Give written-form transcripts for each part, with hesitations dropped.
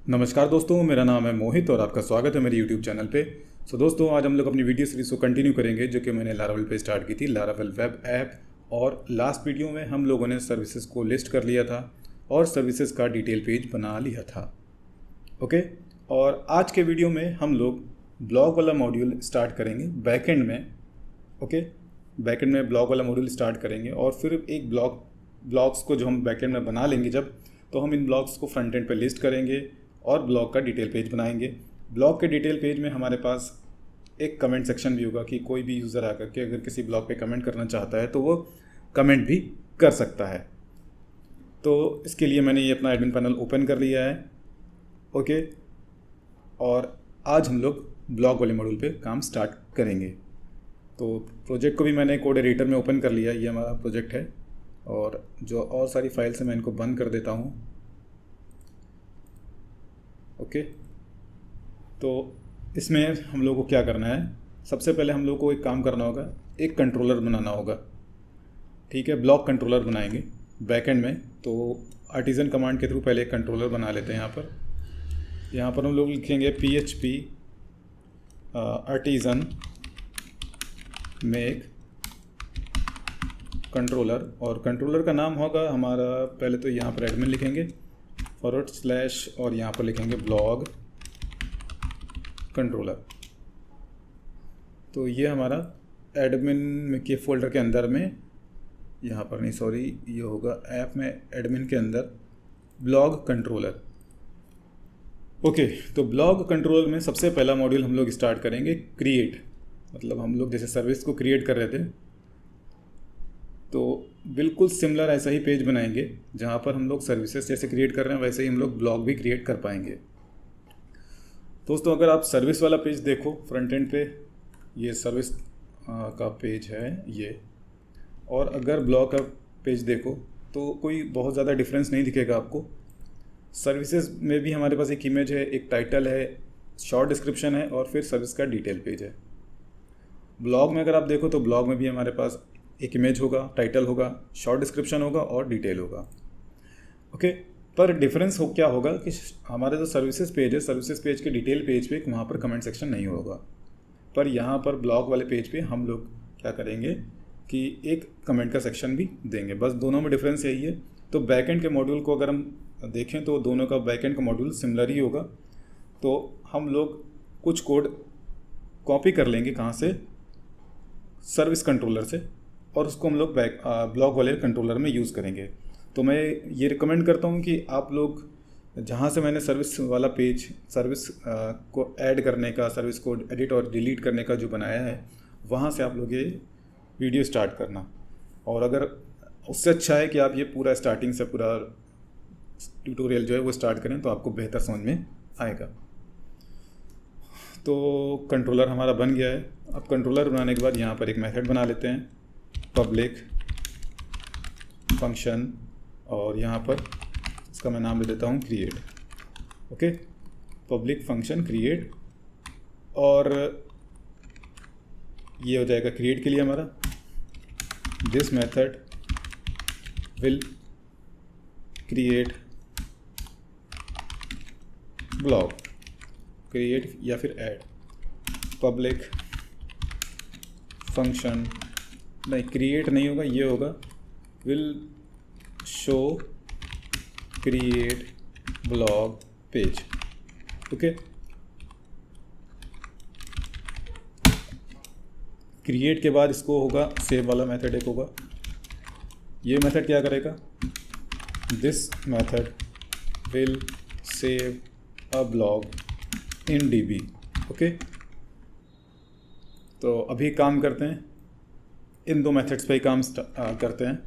नमस्कार दोस्तों, मेरा नाम है मोहित और आपका स्वागत है मेरे YouTube चैनल पे। दोस्तों, आज हम लोग अपनी वीडियो सीरीज़ को कंटिन्यू करेंगे जो कि मैंने लारावेल पे स्टार्ट की थी, लारावेल वेब ऐप। और लास्ट वीडियो में हम लोगों ने सर्विसेज को लिस्ट कर लिया था और सर्विसेज का डिटेल पेज बना लिया था। ओके, और आज के वीडियो में हम लोग ब्लॉग वाला मॉड्यूल स्टार्ट करेंगे बैकएंड में। ओके, बैकएंड में ब्लॉग वाला मॉड्यूल स्टार्ट करेंगे और फिर एक ब्लॉग्स को जो हम बैकएंड में बना लेंगे जब, तो हम इन ब्लॉग्स को फ्रंट एंड पे लिस्ट करेंगे और ब्लॉग का डिटेल पेज बनाएंगे। ब्लॉग के डिटेल पेज में हमारे पास एक कमेंट सेक्शन भी होगा कि कोई भी यूज़र आकर के अगर किसी ब्लॉग पे कमेंट करना चाहता है तो वो कमेंट भी कर सकता है। तो इसके लिए मैंने ये अपना एडमिन पैनल ओपन कर लिया है। ओके, और आज हम लोग ब्लॉग वाले मॉड्यूल पे काम स्टार्ट करेंगे। तो प्रोजेक्ट को भी मैंने कोड एडिटर में ओपन कर लिया। ये हमारा प्रोजेक्ट है और जो और सारी फाइल्स हैं मैं इनको बंद कर देता हूँ। ओके, तो इसमें हम लोग को क्या करना है, सबसे पहले हम लोग को एक काम करना होगा, एक कंट्रोलर बनाना होगा। ठीक है, ब्लॉक कंट्रोलर बनाएंगे बैकएंड में। तो आर्टिजन कमांड के थ्रू पहले एक कंट्रोलर बना लेते हैं। यहाँ पर हम लोग लिखेंगे PHP आर्टिजन मेक कंट्रोलर, और कंट्रोलर का नाम होगा हमारा, पहले तो यहाँ पर एडमिन लिखेंगे / और यहाँ पर लिखेंगे ब्लॉग कंट्रोलर। तो ये हमारा एडमिन के फोल्डर के अंदर में, यहाँ पर नहीं सॉरी, ये होगा ऐप में एडमिन के अंदर ब्लॉग कंट्रोलर। ओके, तो ब्लॉग कंट्रोलर में सबसे पहला मॉड्यूल हम लोग स्टार्ट करेंगे क्रिएट। मतलब हम लोग जैसे सर्विस को क्रिएट कर रहे थे तो बिल्कुल सिमिलर ऐसा ही पेज बनाएंगे जहाँ पर हम लोग सर्विसेज जैसे क्रिएट कर रहे हैं वैसे ही हम लोग ब्लॉग भी क्रिएट कर पाएंगे। दोस्तों, अगर आप सर्विस वाला पेज देखो फ्रंट एंड पे, ये सर्विस का पेज है ये, और अगर ब्लॉग का पेज देखो तो कोई बहुत ज़्यादा डिफरेंस नहीं दिखेगा आपको। सर्विसेज में भी हमारे पास एक इमेज है, एक टाइटल है, शॉर्ट डिस्क्रिप्शन है और फिर सर्विस का डिटेल पेज है। ब्लॉग में अगर आप देखो तो ब्लॉग में भी हमारे पास एक इमेज होगा, टाइटल होगा, शॉर्ट डिस्क्रिप्शन होगा और डिटेल होगा। ओके, पर डिफरेंस क्या होगा कि हमारे जो सर्विसेज पेज है, सर्विसेज पेज के डिटेल पेज पे वहाँ पर कमेंट सेक्शन नहीं होगा, पर यहाँ पर ब्लॉग वाले पेज पे हम लोग क्या करेंगे कि एक कमेंट का सेक्शन भी देंगे। बस दोनों में डिफरेंस यही है। तो बैकएंड के मॉड्यूल को अगर हम देखें तो दोनों का बैकएंड का मॉड्यूल सिमिलर ही होगा। तो हम लोग कुछ कोड कॉपी कर लेंगे, कहाँ से, सर्विस कंट्रोलर से, और उसको हम लोग ब्लॉग वाले कंट्रोलर में यूज़ करेंगे। तो मैं ये रिकमेंड करता हूँ कि आप लोग जहाँ से मैंने सर्विस वाला पेज, सर्विस को ऐड करने का, सर्विस को एडिट और डिलीट करने का जो बनाया है, वहाँ से आप लोग ये वीडियो स्टार्ट करना। और अगर उससे अच्छा है कि आप ये पूरा स्टार्टिंग से पूरा ट्यूटोरियल जो है वो स्टार्ट करें तो आपको बेहतर समझ में आएगा। तो कंट्रोलर हमारा बन गया है। अब कंट्रोलर बनाने के बाद यहाँ पर एक मेथड बना लेते हैं, पब्लिक फंक्शन, और यहाँ पर इसका मैं नाम दे देता हूँ create. Okay, public function create, और ये हो जाएगा क्रिएट के लिए हमारा, this method will create blog, create या फिर ऐड, पब्लिक फंक्शन, नहीं क्रिएट नहीं होगा, ये होगा will show create blog page. Okay, create के बाद इसको होगा सेव वाला मेथड एक होगा। ये मेथड क्या करेगा, this method will save a blog in DB। Okay, तो अभी काम करते हैं, इन दो मेथड्स पे ही काम करते हैं,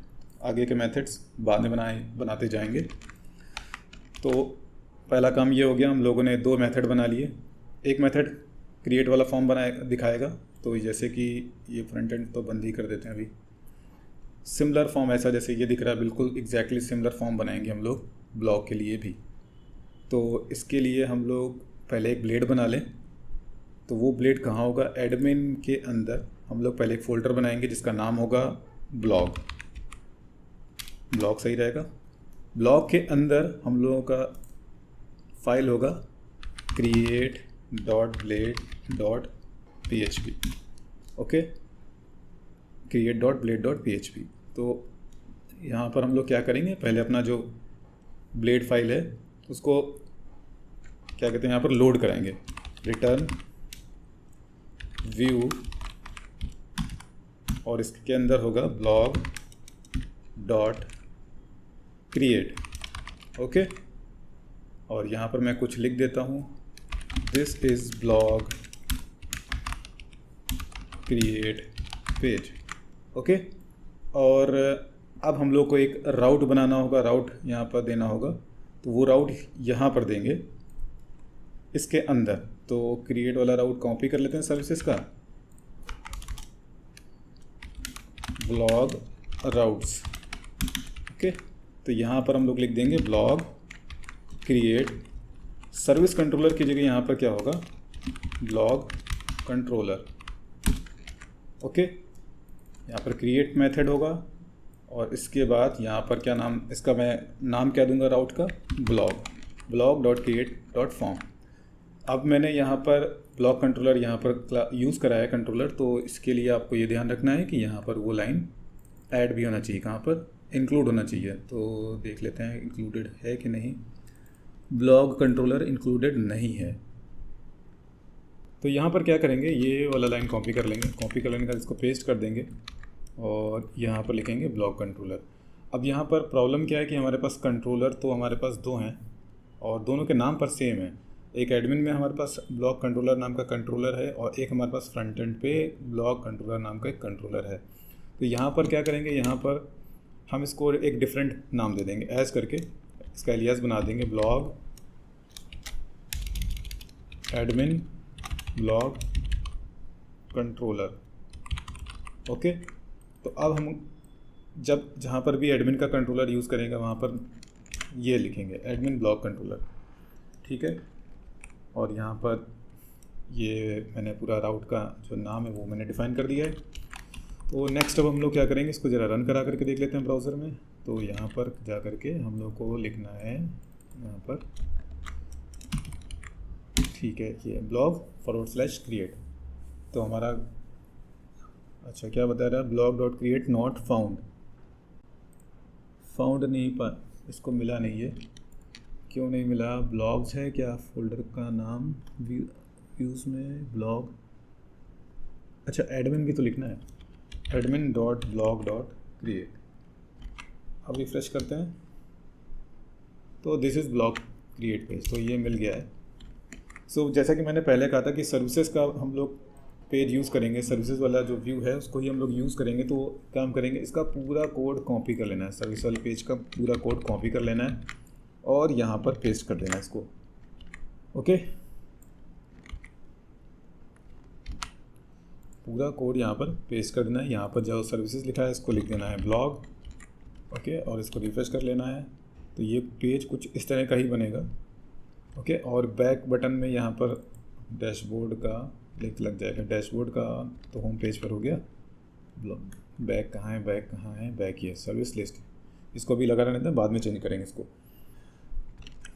आगे के मेथड्स बाद में बनाते जाएंगे। तो पहला काम ये हो गया, हम लोगों ने दो मेथड बना लिए। एक मेथड क्रिएट वाला फॉर्म दिखाएगा, तो जैसे कि ये फ्रंट एंड तो बंद ही कर देते हैं अभी। सिमिलर फॉर्म ऐसा जैसे ये दिख रहा है, बिल्कुल एग्जैक्टली सिमिलर फॉर्म बनाएंगे हम लोग ब्लॉग के लिए भी। तो इसके लिए हम लोग पहले एक ब्लेड बना लें। तो वो ब्लेड कहाँ होगा, एडमिन के अंदर हम लोग पहले एक फ़ोल्डर बनाएंगे जिसका नाम होगा ब्लॉग सही रहेगा। ब्लॉग के अंदर हम लोगों का फाइल होगा create dot blade dot php। Okay, create dot blade dot php। तो यहाँ पर हम लोग क्या करेंगे, पहले अपना जो ब्लेड फाइल है उसको क्या कहते हैं यहाँ पर लोड कराएंगे। रिटर्न व्यू और इसके अंदर होगा ब्लॉग डॉट क्रिएट। ओके, और यहाँ पर मैं कुछ लिख देता हूँ, this is blog create page. Okay, और अब हम लोग को एक राउट बनाना होगा, राउट यहाँ पर देना होगा। तो वो राउट यहाँ पर देंगे इसके अंदर। तो क्रिएट वाला राउट कॉपी कर लेते हैं सर्विसेज का, ब्लॉग राउट्स। ओके, तो यहाँ पर हम लोग लिख देंगे ब्लॉग क्रिएट सर्विस कंट्रोलर की जगह यहाँ पर क्या होगा, ब्लॉग कंट्रोलर। ओके, यहाँ पर क्रिएट मेथड होगा और इसके बाद यहाँ पर क्या नाम, इसका मैं नाम क्या दूंगा राउट का, blog dot create dot form. अब मैंने यहाँ पर ब्लॉग कंट्रोलर यहाँ पर यूज़ करा है कंट्रोलर, तो इसके लिए आपको ये ध्यान रखना है कि यहाँ पर वो लाइन ऐड भी होना चाहिए, कहाँ पर इंक्लूड होना चाहिए। तो देख लेते हैं इंक्लूडेड है कि नहीं। ब्लॉग कंट्रोलर इंक्लूडेड नहीं है। तो यहाँ पर क्या करेंगे, ये वाला लाइन कॉपी कर लेंगे, कॉपी कर लेने के बाद इसको पेस्ट कर देंगे और यहाँ पर लिखेंगे ब्लॉग कंट्रोलर। अब यहाँ पर प्रॉब्लम क्या है कि हमारे पास कंट्रोलर तो हमारे पास दो हैं और दोनों के नाम पर सेम है। एक एडमिन में हमारे पास ब्लॉग कंट्रोलर नाम का कंट्रोलर है और एक हमारे पास फ्रंट एंड पे ब्लॉग कंट्रोलर नाम का एक कंट्रोलर है। तो यहाँ पर क्या करेंगे, यहाँ पर हम इसको एक डिफरेंट नाम दे देंगे, ऐज करके इसका एलियास बना देंगे, blog admin blog controller. Okay, तो अब हम जब जहाँ पर भी एडमिन का कंट्रोलर यूज़ करेंगे वहाँ पर ये लिखेंगे एडमिन ब्लॉग कंट्रोलर। ठीक है, और यहाँ पर ये मैंने पूरा राउट का जो नाम है वो मैंने डिफ़ाइन कर दिया है। तो नेक्स्ट अब हम लोग क्या करेंगे, इसको ज़रा रन करा करके देख लेते हैं ब्राउज़र में। तो यहाँ पर जा करके हम लोग को लिखना है यहाँ पर, ठीक है, ये blog/create। तो हमारा अच्छा क्या बता रहा है, blog dot create not found नहीं पा, इसको मिला नहीं है। क्यों नहीं मिला, ब्लॉग्स है क्या फोल्डर का नाम, व्यूज़ में ब्लॉग, अच्छा एडमिन भी तो लिखना है, admin dot blog dot create. अब रिफ्रेश करते हैं तो this is blog create page, तो ये मिल गया है। सो जैसा कि मैंने पहले कहा था कि सर्विसेज का हम लोग पेज यूज़ करेंगे, सर्विसेज वाला जो व्यू है उसको ही हम लोग यूज़ करेंगे। तो काम करेंगे, इसका पूरा कोड कॉपी कर लेना है, सर्विस वाले पेज का पूरा कोड कॉपी कर लेना है और यहाँ पर पेस्ट कर देना है इसको। ओके, पूरा कोड यहाँ पर पेस्ट कर देना है। यहाँ पर जो सर्विसेज लिखा है इसको लिख देना है ब्लॉग। ओके, और इसको रिफ्रेश कर लेना है तो ये पेज कुछ इस तरह का ही बनेगा। ओके, और बैक बटन में यहाँ पर डैशबोर्ड का लिंक लग जाएगा। डैशबोर्ड का तो होम पेज पर हो गया, बैक कहाँ है, बैक कहाँ है, बैक ये सर्विस लिस्ट, इसको भी लगा रहने दें, बाद में चेंज करेंगे इसको।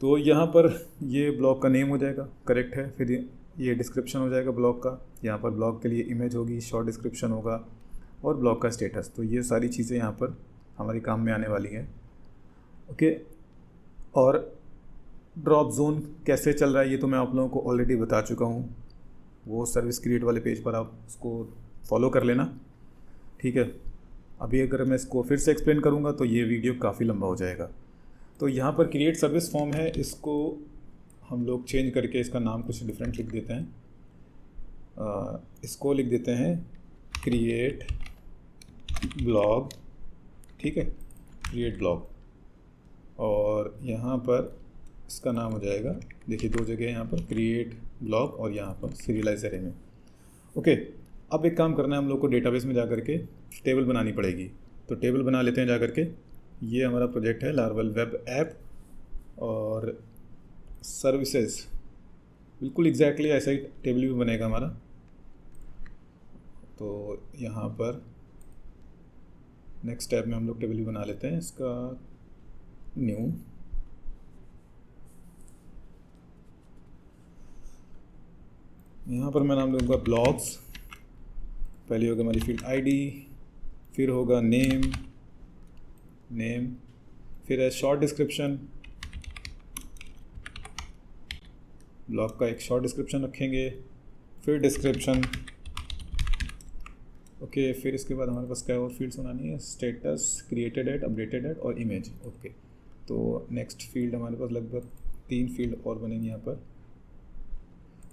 तो यहाँ पर ये ब्लॉग का नेम हो जाएगा, करेक्ट है। फिर ये डिस्क्रिप्शन हो जाएगा ब्लॉग का, यहाँ पर ब्लॉग के लिए इमेज होगी, शॉर्ट डिस्क्रिप्शन होगा और ब्लॉग का स्टेटस। तो ये सारी चीज़ें यहाँ पर हमारी काम में आने वाली हैं। ओके, और ड्रॉप जोन कैसे चल रहा है ये तो मैं आप लोगों को ऑलरेडी बता चुका हूँ, वो सर्विस क्रिएट वाले पेज पर आप उसको फॉलो कर लेना। ठीक है, अभी अगर मैं इसको फिर से एक्सप्लेन करूँगा तो ये वीडियो काफ़ी लंबा हो जाएगा। तो यहाँ पर क्रिएट सर्विस फॉर्म है, इसको हम लोग चेंज करके इसका नाम कुछ डिफरेंट लिख देते हैं। इसको लिख देते हैं क्रिएट ब्लॉग। ठीक है, क्रिएट ब्लॉग, और यहाँ पर इसका नाम हो जाएगा, देखिए दो जगह यहाँ पर क्रिएट ब्लॉग और यहाँ पर सीरियलाइज अरे में। ओके, अब एक काम करना है हम लोग को, डेटाबेस में जा करके टेबल बनानी पड़ेगी। तो टेबल बना लेते हैं जा करके। ये हमारा प्रोजेक्ट है लार्वल वेब ऐप और सर्विसेज, बिल्कुल एग्जैक्टली ऐसा ही टेबल भी बनेगा हमारा। तो यहाँ पर नेक्स्ट टैब में हम लोग टेबल भी बना लेते हैं, इसका न्यू। यहाँ पर मैं नाम दूंगा ब्लॉग्स। पहले होगा हमारी फील्ड आईडी, फिर होगा नेम, फिर है शॉर्ट डिस्क्रिप्शन, ब्लॉग का एक शॉर्ट डिस्क्रिप्शन रखेंगे, फिर डिस्क्रिप्शन। ओके, फिर इसके बाद हमारे पास क्या और फील्ड्स बनानी है, status, created at, updated at और इमेज। ओके, तो नेक्स्ट फील्ड हमारे पास लगभग 3 फील्ड और बनेंगी यहाँ पर।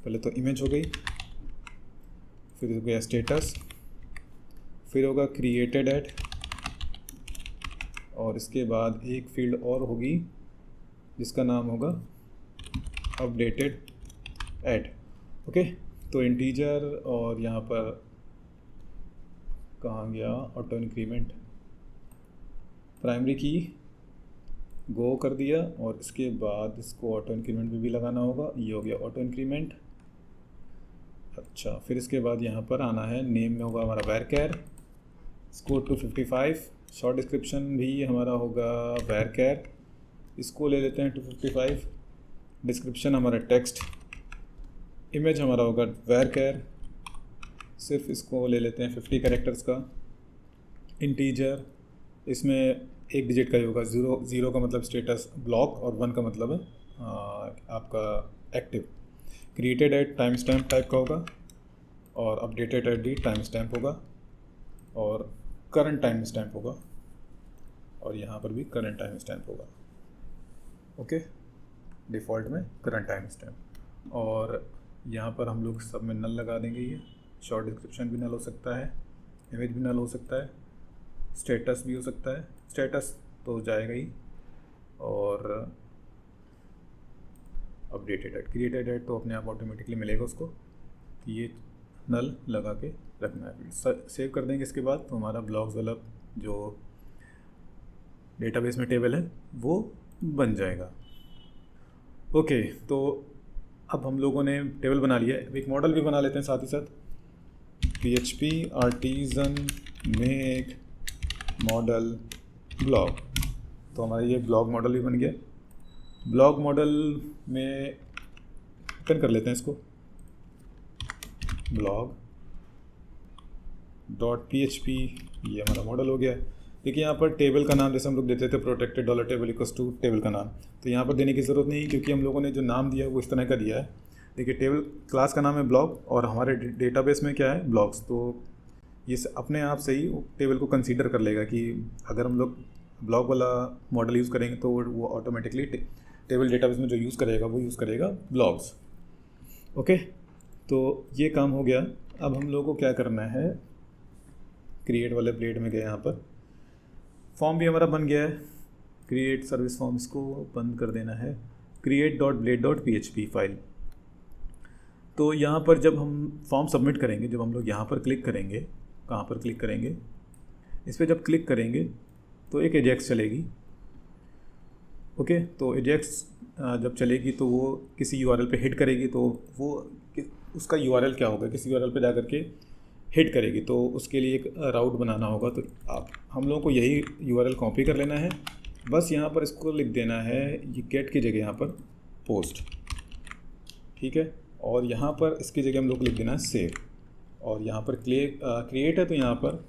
पहले तो इमेज हो गई, फिर हो गया स्टेटस, फिर होगा क्रिएटेड एट, और इसके बाद एक फील्ड और होगी जिसका नाम होगा अपडेटेड एट। ओके, तो इंटीजर और यहाँ पर कहाँ गया ऑटो इंक्रीमेंट, प्राइमरी की गो कर दिया, और इसके बाद इसको ऑटो इंक्रीमेंट में भी लगाना होगा। ये हो गया ऑटो इंक्रीमेंट। अच्छा, फिर इसके बाद यहाँ पर आना है, नेम में होगा हमारा वैरकैर, इसको 255, शॉर्ट डिस्क्रिप्शन भी हमारा होगा वैरकैर, इसको ले लेते हैं 255, डिस्क्रिप्शन हमारा टेक्स्ट, इमेज हमारा होगा वैरकैर, सिर्फ इसको ले लेते हैं 50 कैरेक्टर्स का, इंटीजर इसमें एक डिजिट का ही होगा, ज़ीरो का मतलब स्टेटस ब्लॉक और 1 का मतलब है आपका active, created at timestamp type का होगा, और updated at the timestamp होगा, और करंट टाइम स्टैम्प होगा, और यहाँ पर भी करंट टाइम स्टैम्प होगा। ओके, डिफ़ॉल्ट में करंट टाइम स्टैम्प, और यहाँ पर हम लोग सब में नल लगा देंगे। ये शॉर्ट डिस्क्रिप्शन भी नल हो सकता है, इमेज भी नल हो सकता है, स्टेटस भी हो सकता है, स्टेटस तो जाएगा ही, और अपडेटेड एट, क्रिएटेड एट तो अपने आप ऑटोमेटिकली मिलेगा उसको। ये नल लगा के रखना है, सेव कर देंगे। इसके बाद तो हमारा ब्लॉग्स वाला जो डेटाबेस में टेबल है वो बन जाएगा। ओके, तो अब हम लोगों ने टेबल बना लिया है, एक मॉडल भी बना लेते हैं साथ ही साथ। PHP artisan make model blog, तो हमारा ये ब्लॉग मॉडल भी बन गया। ब्लॉग मॉडल में ओपन कर लेते हैं इसको, blog.php, ये हमारा मॉडल हो गया। देखिए यहाँ पर टेबल का नाम जैसे हम लोग देते थे protected $table equals to table का नाम, तो यहाँ पर देने की ज़रूरत नहीं, क्योंकि हम लोगों ने जो नाम दिया है वो इस तरह का दिया है। देखिए टेबल क्लास का नाम है ब्लॉग, और हमारे डेटाबेस में क्या है ब्लॉग्स, तो ये अपने आप से ही टेबल को कंसीडर कर लेगा कि अगर हम लोग ब्लॉग वाला मॉडल यूज़ करेंगे तो वो ऑटोमेटिकली टेबल डेटाबेस में जो यूज़ करेगा वो यूज़ करेगा ब्लॉग्स। ओके, तो ये काम हो गया। अब हम लोगों को क्या करना है, क्रिएट वाले प्लेट में गए, यहाँ पर फॉर्म भी हमारा बन गया है, क्रिएट सर्विस फॉर्म, इसको बंद कर देना है, create.blade.php फाइल। तो यहाँ पर जब हम फॉर्म सबमिट करेंगे, जब हम लोग यहाँ पर क्लिक करेंगे, कहाँ पर क्लिक करेंगे, इस पर जब क्लिक करेंगे तो एक एजेक्स चलेगी। ओके, तो एजेक्स जब चलेगी तो वो किसी यूआरएल पे हिट करेगी, तो वो उसका यूआरएल क्या होगा, किसी यूआरएल पे जा करके हिट करेगी, तो उसके लिए एक राउट बनाना होगा। तो हम लोगों को यही यूआरएल कॉपी कर लेना है, बस यहाँ पर इसको लिख देना है, ये गेट की जगह यहाँ पर पोस्ट, ठीक है, और यहाँ पर इसकी जगह हम लोग को लिख देना है सेव, और यहाँ पर क्रिएट है तो यहाँ पर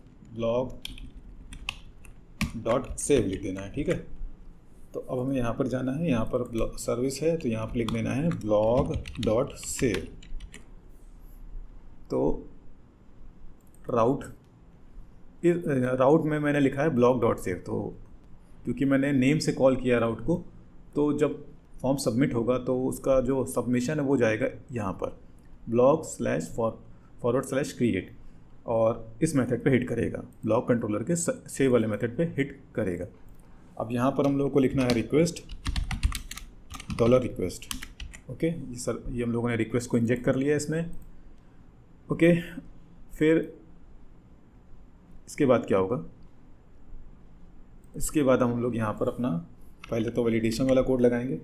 blog.save लिख देना है, ठीक है। तो अब हमें यहाँ पर जाना है, यहाँ पर सर्विस है तो यहाँ पर लिख देना है blog.save। तो राउट में मैंने लिखा है blog.save, तो क्योंकि मैंने नेम से कॉल किया राउट को, तो जब फॉर्म सबमिट होगा तो उसका जो सबमिशन है वो जाएगा यहाँ पर blog/forward/create, और इस मेथड पे हिट करेगा, ब्लॉग कंट्रोलर के सेव वाले मेथड पे हिट करेगा। अब यहाँ पर हम लोगों को लिखना है रिक्वेस्ट, $request। ओके, ये हम लोगों ने रिक्वेस्ट को इंजेक्ट कर लिया है इसमें। ओके, फिर इसके बाद क्या होगा, इसके बाद हम लोग यहाँ पर अपना पहले तो वैलिडेशन वाला कोड लगाएंगे,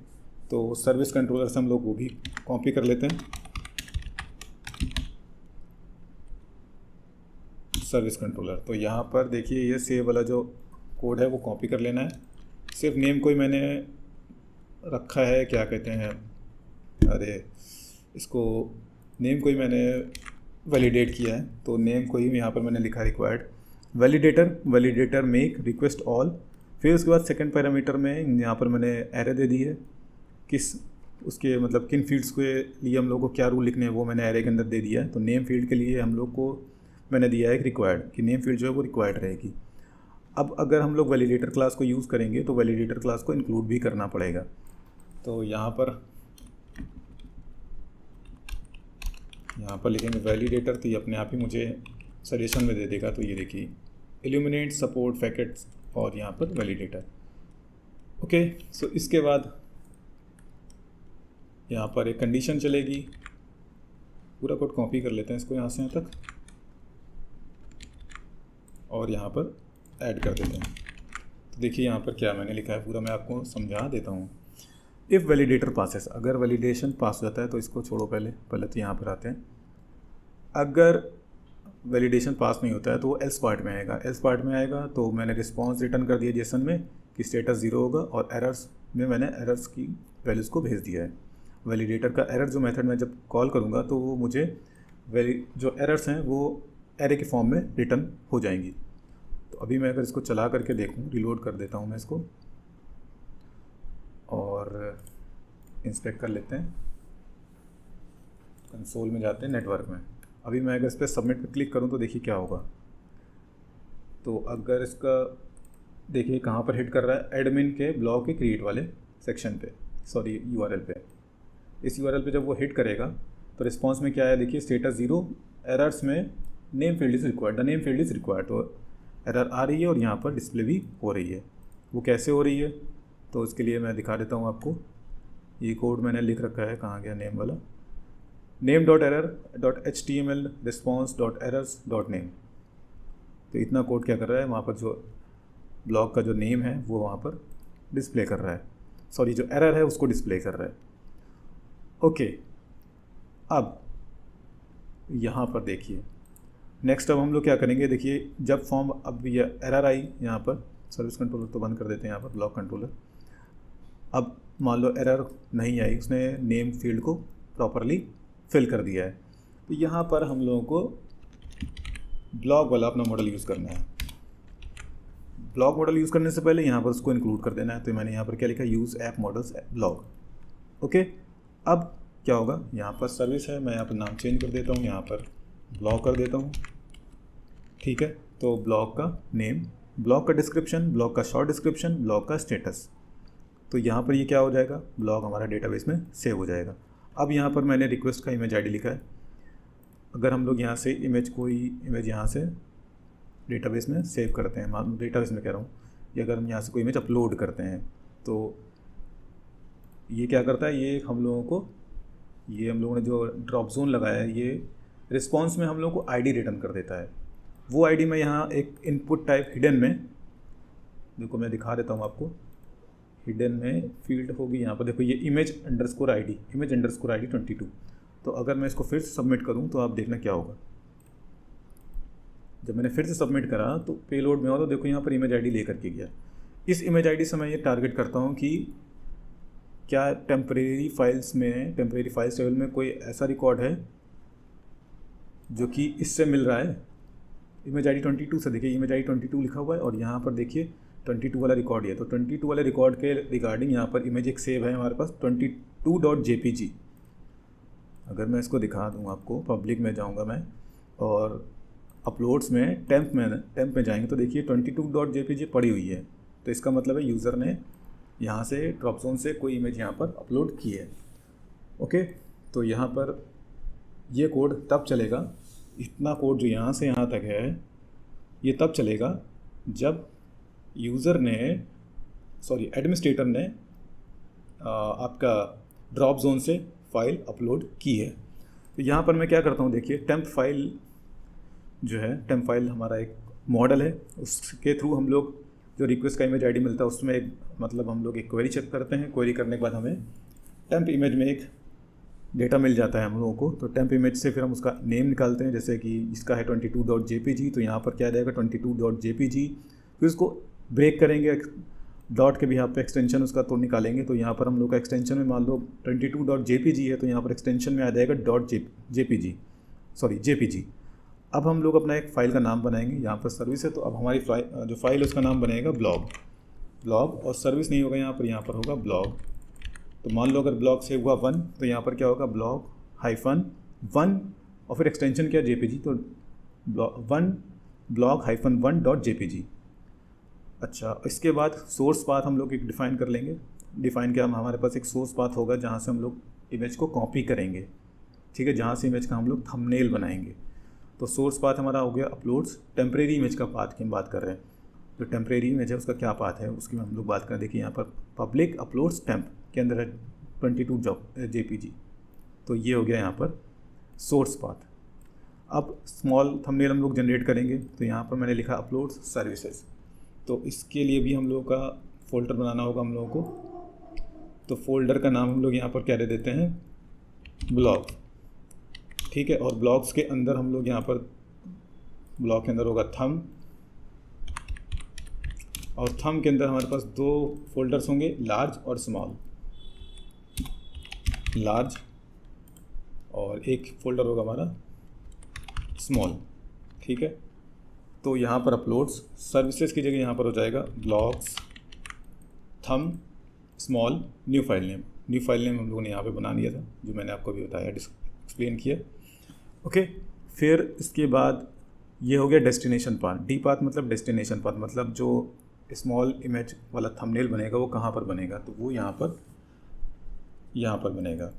तो सर्विस कंट्रोलर से हम लोग वो भी कॉपी कर लेते हैं, सर्विस कंट्रोलर। तो यहाँ पर देखिए ये सेव वाला जो कोड है वो कॉपी कर लेना है, सिर्फ नेम को ही मैंने रखा है, क्या कहते हैं, अरे इसको नेम को ही मैंने वैलिडेट किया है, तो नेम को ही यहाँ पर मैंने लिखा required validator make request all. फिर उसके बाद सेकंड पैरामीटर में यहाँ पर मैंने एरे दे दी है, किस उसके मतलब किन फील्ड्स के लिए हम लोग को क्या रूल लिखने हैं वो मैंने एरे के अंदर दे दिया है। तो नेम फील्ड के लिए हम लोग को मैंने दिया है रिक्वायर्ड कि नेम फील्ड जो है वो रिक्वायर्ड रहेगी। अब अगर हम लोग वैलिडेटर क्लास को यूज़ करेंगे तो वैलिडेटर क्लास को इंक्लूड भी करना पड़ेगा। तो यहाँ पर लिखेंगे वैलिडेटर, तो ये अपने आप ही मुझे सजेशन में दे देगा। तो ये देखिए इल्यूमिनेट सपोर्ट फैकेट्स और यहाँ पर वैलिडेटर। ओके, सो इसके बाद यहाँ पर एक कंडीशन चलेगी। पूरा कोड कॉपी कर लेते हैं इसको यहाँ से यहाँ तक और यहाँ पर ऐड कर देते हैं। तो देखिए यहाँ पर क्या मैंने लिखा है, पूरा मैं आपको समझा देता हूँ। इफ़ वैलिडेटर पासेस, अगर वैलिडेशन पास हो जाता है तो इसको छोड़ो, पहले तो यहाँ पर आते हैं। अगर वैलिडेशन पास नहीं होता है तो वो एल्स पार्ट में आएगा। एल्स पार्ट में आएगा तो मैंने रिस्पॉन्स रिटर्न कर दिया जेसन में कि स्टेटस 0 होगा, और एरर्स में मैंने एरर्स की वैल्यूज़ को भेज दिया है। वैलिडेटर का एरर जो मेथड मैं जब कॉल करूँगा तो वो मुझे जो एरर्स हैं वो एरे के फॉर्म में रिटर्न हो जाएंगी। तो अभी मैं अगर इसको चला करके देखूँ, रिलोड कर देता हूँ मैं इसको और इंस्पेक्ट कर लेते हैं। कंसोल में जाते हैं, नेटवर्क में। अभी मैं अगर इस पर सबमिट पर क्लिक करूं तो देखिए क्या होगा। तो अगर इसका देखिए कहाँ पर हिट कर रहा है, एडमिन के ब्लॉग के क्रिएट वाले सेक्शन पे, सॉरी यूआरएल पे। इस यूआरएल पे जब वो हिट करेगा तो रिस्पॉन्स में क्या है, देखिए स्टेटस 0, एरर्स में name field is required, the name field is required. तो एरर आ रही है और यहाँ पर डिस्प्ले भी हो रही है। वो कैसे हो रही है तो इसके लिए मैं दिखा देता हूँ आपको। ये कोड मैंने लिख रखा है, कहाँ गया नेम वाला, name.error.html response.errors.name। तो इतना कोड क्या कर रहा है, वहाँ पर जो ब्लॉग का जो नेम है वो वहाँ पर डिस्प्ले कर रहा है, सॉरी जो एरर है उसको डिस्प्ले कर रहा है। ओके, अब यहाँ पर देखिए नेक्स्ट, अब हम लोग क्या करेंगे, देखिए जब फॉर्म, अब ये एरर आई यहाँ पर, सर्विस कंट्रोलर तो बंद कर देते हैं यहाँ पर, ब्लॉक कंट्रोलर। अब मान लो एरर नहीं आई, उसने नेम फील्ड को प्रॉपरली फिल कर दिया है। तो यहाँ पर हम लोगों को ब्लॉग वाला अपना मॉडल यूज़ करना है। ब्लॉग मॉडल यूज़ करने से पहले यहाँ पर उसको इंक्लूड कर देना है। तो मैंने यहाँ पर क्या लिखा, use app models blog. Okay, अब क्या होगा, यहाँ पर सर्विस है, मैं यहाँ पर नाम चेंज कर देता हूँ, यहाँ पर ब्लॉग कर देता हूँ। ठीक है, तो ब्लॉग का नेम, ब्लॉग का डिस्क्रिप्शन, ब्लॉग का शॉर्ट डिस्क्रिप्शन, ब्लॉग का स्टेटस। तो यहाँ पर ये क्या हो जाएगा, ब्लॉग हमारा डेटाबेस में सेव हो जाएगा। अब यहाँ पर मैंने रिक्वेस्ट का इमेज आईडी लिखा है। अगर हम लोग यहाँ से कोई इमेज यहाँ से डेटाबेस में सेव करते हैं, डेटाबेस में कह रहा हूँ, या अगर हम यहाँ से कोई इमेज अपलोड करते हैं तो ये क्या करता है, ये हम लोगों ने जो ड्रॉप जोन लगाया है, ये रिस्पॉन्स में हम लोगों को आईडी रिटर्न कर देता है। वो आईडी मैं यहाँ एक इनपुट टाइप हिडन में, देखो मैं दिखा देता हूँ आपको, हिडन में फील्ड होगी यहाँ पर, देखो ये इमेज अंडरस्कोर आई डी 22। तो अगर मैं इसको फिर से सबमिट करूँ तो आप देखना क्या होगा। जब मैंने फिर से सबमिट करा तो पेलोड में हो, तो देखो यहाँ पर इमेज आईडी लेकर के गया। इस इमेज आईडी से मैं ये टारगेट करता हूँ कि क्या टेम्परेरी फाइल्स टेबल में कोई ऐसा रिकॉर्ड है जो कि इससे मिल रहा है। इमेज आईडी 22 से, देखिए इमेज आईडी 22 लिखा हुआ है और यहाँ पर देखिए 22 वाला रिकॉर्ड है। तो 22 वाले रिकॉर्ड के रिगार्डिंग यहाँ पर इमेज एक सेव है हमारे पास 22.jpg। अगर मैं इसको दिखा दूँ आपको, पब्लिक में जाऊँगा मैं और अपलोड्स में टेम्प में जाएंगे तो देखिए 22.jpg पड़ी हुई है। तो इसका मतलब है यूज़र ने यहाँ से ड्रॉप जोन से कोई इमेज यहाँ पर अपलोड की है। ओके, तो यहाँ पर ये कोड तब चलेगा, इतना कोड जो यहाँ से यहाँ तक है ये तब चलेगा जब यूज़र ने, सॉरी एडमिनिस्ट्रेटर ने आपका ड्रॉप जोन से फाइल अपलोड की है। तो यहाँ पर मैं क्या करता हूँ, देखिए टेम्प फाइल जो है, टेम्प फाइल हमारा एक मॉडल है, उसके थ्रू हम लोग जो रिक्वेस्ट का इमेज आईडी मिलता है उसमें मतलब हम लोग एक क्वेरी चेक करते हैं। क्वेरी करने के बाद हमें टेम्प इमेज में एक डेटा मिल जाता है हम लोगों को। तो टेम्प इमेज से फिर हम उसका नेम निकालते हैं, जैसे कि इसका है 22.jpg, तो यहाँ पर क्या रहेगा 22.jpg। फिर उसको ब्रेक करेंगे डॉट के भी यहाँ पे एक्सटेंशन उसका तो निकालेंगे, तो यहाँ पर हम लोग का एक्सटेंशन में मान लो 22.jpg है, तो यहाँ पर एक्सटेंशन में आ जाएगा .jpg। अब हम लोग अपना एक फ़ाइल का नाम बनाएंगे, यहाँ पर सर्विस है तो अब हमारी जो फाइल उसका नाम बनेगा ब्लॉग, और सर्विस नहीं होगा यहाँ पर होगा ब्लॉग। तो मान लो अगर ब्लॉग सेव हुआ 1 तो यहाँ पर क्या होगा blog-1 और फिर एक्सटेंशन क्या jpg, तो blog-1.jpg। अच्छा, इसके बाद सोर्स पाथ हम लोग एक डिफ़ाइन कर लेंगे। डिफ़ाइन क्या, हमारे पास एक सोर्स पाथ होगा जहाँ से हम लोग इमेज को कॉपी करेंगे, ठीक है, जहाँ से इमेज का हम लोग थंबनेल बनाएंगे। तो सोर्स पाथ हमारा हो गया अपलोड्स। टेम्परेरी इमेज का पाथ की हम बात कर रहे हैं, जो टेम्परेरी इमेज है उसका क्या पाथ है उसकी हम लोग बात करें। देखिए यहाँ पर पब्लिक अपलोड्स टेम्प के अंदर है 22 JPG, तो ये हो गया यहाँ पर सोर्स पाथ। अब स्मॉल थंबनेल हम लोग जनरेट करेंगे, तो यहाँ पर मैंने लिखा अपलोड्स सर्विसेज, तो इसके लिए भी हम लोगों का फ़ोल्डर बनाना होगा हम लोगों को। तो फोल्डर का नाम हम लोग यहाँ पर क्या दे देते हैं, ब्लॉग, ठीक है। और ब्लॉग्स के अंदर हम लोग यहाँ पर ब्लॉग के अंदर होगा थंब, और थंब के अंदर हमारे पास 2 फोल्डर्स होंगे, लार्ज और स्मॉल। लार्ज और एक फोल्डर होगा हमारा स्मॉल, ठीक है। तो यहाँ पर अपलोड्स सर्विसेज की जगह यहाँ पर हो जाएगा blogs thumb small new file name हम लोगों ने यहाँ पे बना लिया था, जो मैंने आपको भी बताया, एक्सप्लेन किया, ओके। फिर इसके बाद ये हो गया डेस्टिनेशन पाथ। डी पाथ मतलब डेस्टिनेशन पाथ, मतलब जो स्मॉल इमेज वाला थंबनेल बनेगा वो कहाँ पर बनेगा, तो वो यहाँ पर बनेगा,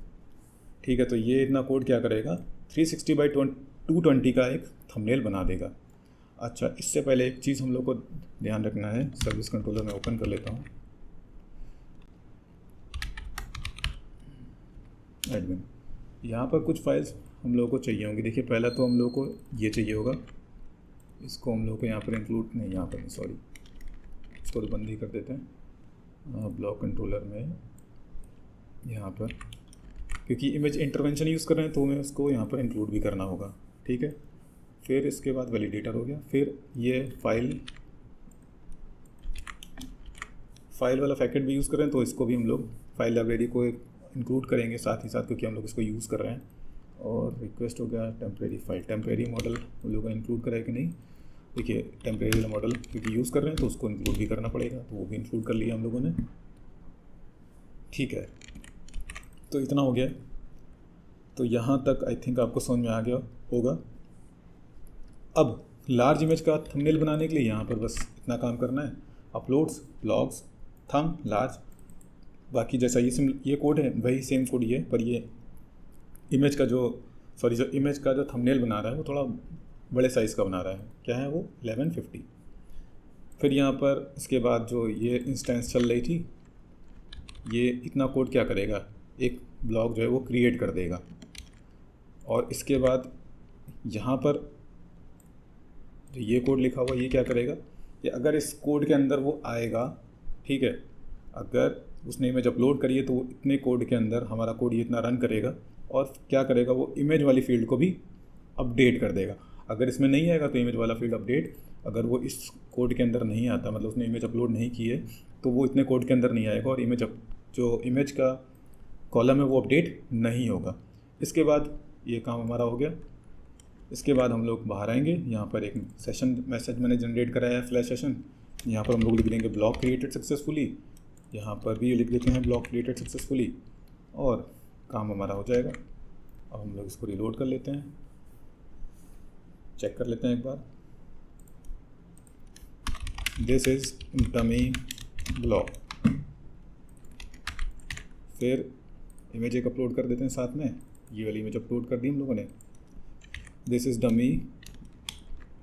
ठीक है। तो ये इतना कोड क्या करेगा, 360x220 का एक थंबनेल बना देगा। अच्छा, इससे पहले एक चीज़ हम लोग को ध्यान रखना है, सर्विस कंट्रोलर में ओपन कर लेता हूँ, एडमिन। यहाँ पर कुछ फाइल्स हम लोगों को चाहिए होंगी। देखिए पहला तो हम लोग को ये चाहिए होगा, इसको हम लोग को यहाँ पर इंक्लूड नहीं, यहाँ पर नहीं, सॉरी, इसको तो बंद ही कर देते हैं ब्लॉक कंट्रोलर में यहाँ पर, क्योंकि इमेज इंटरवेंशन यूज़ कर रहे हैं तो हमें उसको यहाँ पर इंक्लूड भी करना होगा, ठीक है। फिर इसके बाद वैलिडेटर हो गया। फिर ये फाइल वाला पैकेट भी यूज़ कर रहे हैं तो इसको भी हम लोग फाइल लाइब्रेरी को इंक्लूड करेंगे साथ ही साथ, क्योंकि हम लोग इसको यूज़ कर रहे हैं। और रिक्वेस्ट हो गया टेम्परेरी मॉडल हम लोग इंक्लूड करें कि नहीं। देखिए टेम्परेरी मॉडल क्योंकि यूज़ कर रहे हैं तो उसको इंक्लूड भी करना पड़ेगा, तो वो भी इंक्लूड कर लिया हम लोगों ने, ठीक है। तो इतना हो गया, तो यहाँ तक आई थिंक आपको समझ में आ गया होगा। अब लार्ज इमेज का थंबनेल बनाने के लिए यहाँ पर बस इतना काम करना है, अपलोड्स ब्लॉग्स थंब लार्ज। बाकी जैसा ये कोड है वही सेम कोड ये, पर ये इमेज का जो थंबनेल बना रहा है वो थोड़ा बड़े साइज़ का बना रहा है। क्या है वो, 1150। फिर यहाँ पर इसके बाद जो ये इंस्टेंस चल रही थी, ये इतना कोड क्या करेगा, एक ब्लॉग जो है वो क्रिएट कर देगा। और इसके बाद यहाँ पर जो ये कोड लिखा हुआ ये क्या करेगा, कि अगर इस कोड के अंदर वो आएगा, ठीक है, अगर उसने इमेज अपलोड करी है तो वो इतने कोड के अंदर हमारा कोड ये इतना रन करेगा और क्या करेगा, वो इमेज वाली फील्ड को भी अपडेट कर देगा। अगर इसमें नहीं आएगा तो इमेज वाला फील्ड अपडेट, अगर वो इस कोड के अंदर नहीं आता, मतलब उसने इमेज अपलोड नहीं की है, तो वो इतने कोड के अंदर नहीं आएगा और जो इमेज का कॉलम है वो अपडेट नहीं होगा। इसके बाद ये काम हमारा हो गया। इसके बाद हम लोग बाहर आएंगे, यहाँ पर एक सेशन मैसेज मैंने जनरेट कराया है, फ्लैश सेशन। यहाँ पर हम लोग लिख देंगे ब्लॉग क्रिएटेड सक्सेसफुली, यहाँ पर भी लिख देते हैं ब्लॉग क्रिएटेड सक्सेसफुली, और काम हमारा हो जाएगा। अब हम लोग इसको रिलोड कर लेते हैं, चेक कर लेते हैं एक बार। This is dummy blog. फिर इमेज एक अपलोड कर देते हैं साथ में, ये वाली इमेज अपलोड कर दी हम लोगों ने। This is dummy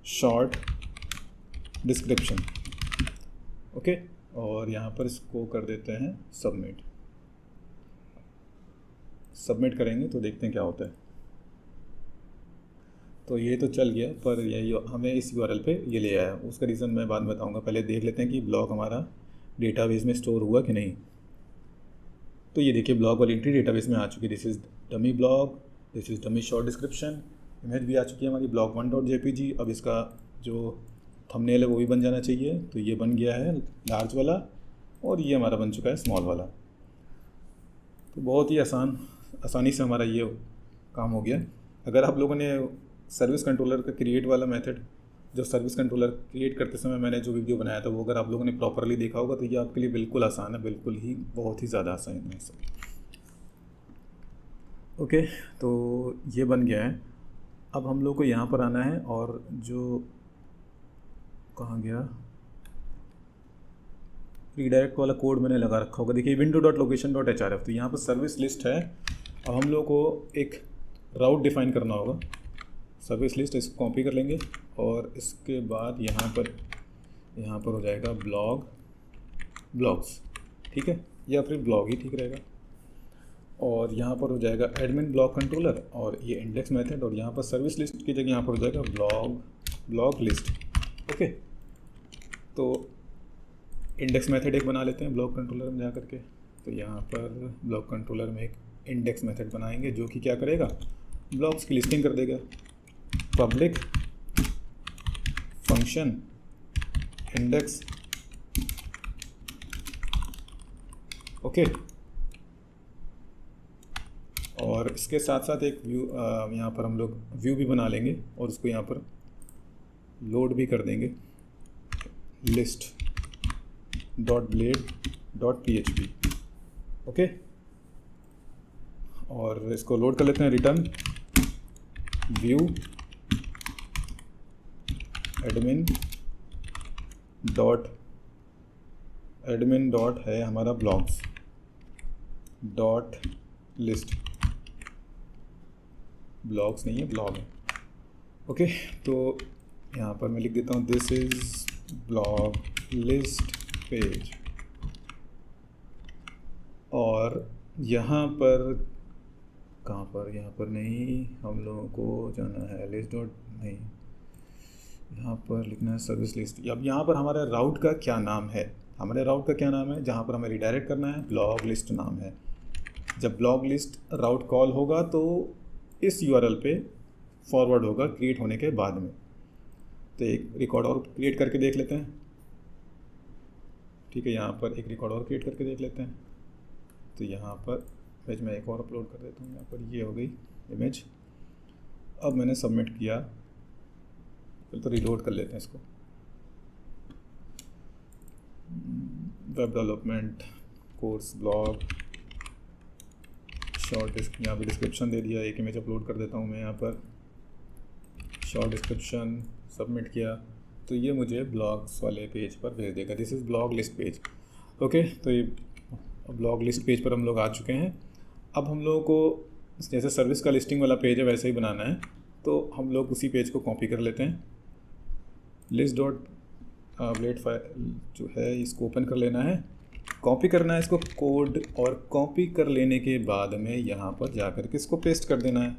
short description, okay. और यहाँ पर इसको कर देते हैं सबमिट करेंगे तो देखते हैं क्या होता है। तो ये तो चल गया, पर यही हमें इस URL पे ये ले आया, उसका रीज़न मैं बाद में बताऊँगा। पहले देख लेते हैं कि ब्लॉग हमारा डेटाबेस में स्टोर हुआ कि नहीं। तो ये देखिए ब्लॉग वाली एंट्री डेटाबेस में आ चुकी है। This is dummy blog, this is dummy short description. Image भी आ चुकी है हमारी blog1.jpg। अब इसका जो थंबनेल है वो भी बन जाना चाहिए, तो ये बन गया है लार्ज वाला, और ये हमारा बन चुका है स्मॉल वाला। तो बहुत ही आसानी से हमारा ये काम हो गया। अगर आप लोगों ने सर्विस कंट्रोलर का क्रिएट वाला मेथड, जो सर्विस कंट्रोलर क्रिएट करते समय मैंने जो वीडियो बनाया था, वो अगर आप लोगों ने प्रॉपरली देखा होगा तो ये आपके लिए बिल्कुल आसान है, बिल्कुल ही बहुत ही ज़्यादा आसान है सब। ओके, तो ये बन गया है। अब हम लोग को यहाँ पर आना है और जो कहाँ गया, रीडायरेक्ट वाला कोड मैंने लगा रखा होगा, देखिए window.location.href। तो यहाँ पर सर्विस लिस्ट है और हम लोग को एक राउट डिफाइन करना होगा। सर्विस लिस्ट इसको कॉपी कर लेंगे और इसके बाद यहाँ पर हो जाएगा ब्लॉग्स, ठीक है, या फिर ब्लॉग ही ठीक रहेगा। और यहाँ पर हो जाएगा एडमिन ब्लॉग कंट्रोलर और ये इंडेक्स मेथड, और यहाँ पर सर्विस लिस्ट की जगह यहाँ पर हो जाएगा ब्लॉग लिस्ट। ओके, तो इंडेक्स मेथड एक बना लेते हैं ब्लॉग कंट्रोलर में जा करके। तो यहाँ पर ब्लॉग कंट्रोलर में एक इंडेक्स मेथड बनाएंगे जो कि क्या करेगा, ब्लॉग्स की लिस्टिंग कर देगा। Public function index, okay. और इसके साथ साथ एक व्यू, यहाँ पर हम लोग व्यू भी बना लेंगे और उसको यहाँ पर लोड भी कर देंगे, list.blade.php, ओके। और इसको लोड कर लेते हैं, रिटर्न व्यू एडमिन डॉट है हमारा ब्लॉग्स डॉट लिस्ट, ब्लॉग्स नहीं है, ब्लॉग है, ओके। तो यहाँ पर मैं लिख देता हूँ this is blog list page. और यहाँ पर कहाँ पर, यहाँ पर नहीं, हम लोगों को जाना है लिस्ट डॉट, नहीं, यहाँ पर लिखना है सर्विस लिस्ट। अब यहाँ पर हमारे राउट का क्या नाम है, हमारे राउट का क्या नाम है, जहाँ पर हमें रिडायरेक्ट करना है, ब्लॉग लिस्ट नाम है। जब ब्लॉग लिस्ट राउट कॉल होगा तो इस यूआरएल पे फॉरवर्ड होगा क्रिएट होने के बाद में। तो एक रिकॉर्ड और क्रिएट करके देख लेते हैं, ठीक है। यहाँ पर एक रिकॉर्ड और क्रिएट करके देख लेते हैं। तो यहाँ पर इमेज मैं एक और अपलोड कर देता हूँ, यहाँ पर ये हो गई इमेज। अब मैंने सबमिट किया, फिर तो रिलोड कर लेते हैं इसको। Web development course blog short, यहाँ पे डिस्क्रिप्शन दे दिया, एक इमेज अपलोड कर देता हूँ मैं यहाँ पर, शॉर्ट डिस्क्रिप्शन, सबमिट किया। तो ये मुझे ब्लॉग्स वाले पेज पर भेज देगा, this is blog list page, okay. तो ये ब्लॉग लिस्ट पेज पर हम लोग आ चुके हैं। अब हम लोगों को जैसे सर्विस का लिस्टिंग वाला पेज है वैसे ही बनाना है, तो हम लोग उसी पेज को कॉपी कर लेते हैं। list.blade फाइल जो है इसको ओपन कर लेना है, कॉपी करना है इसको कोड, और कॉपी कर लेने के बाद में यहाँ पर जा कर के इसको पेस्ट कर देना है,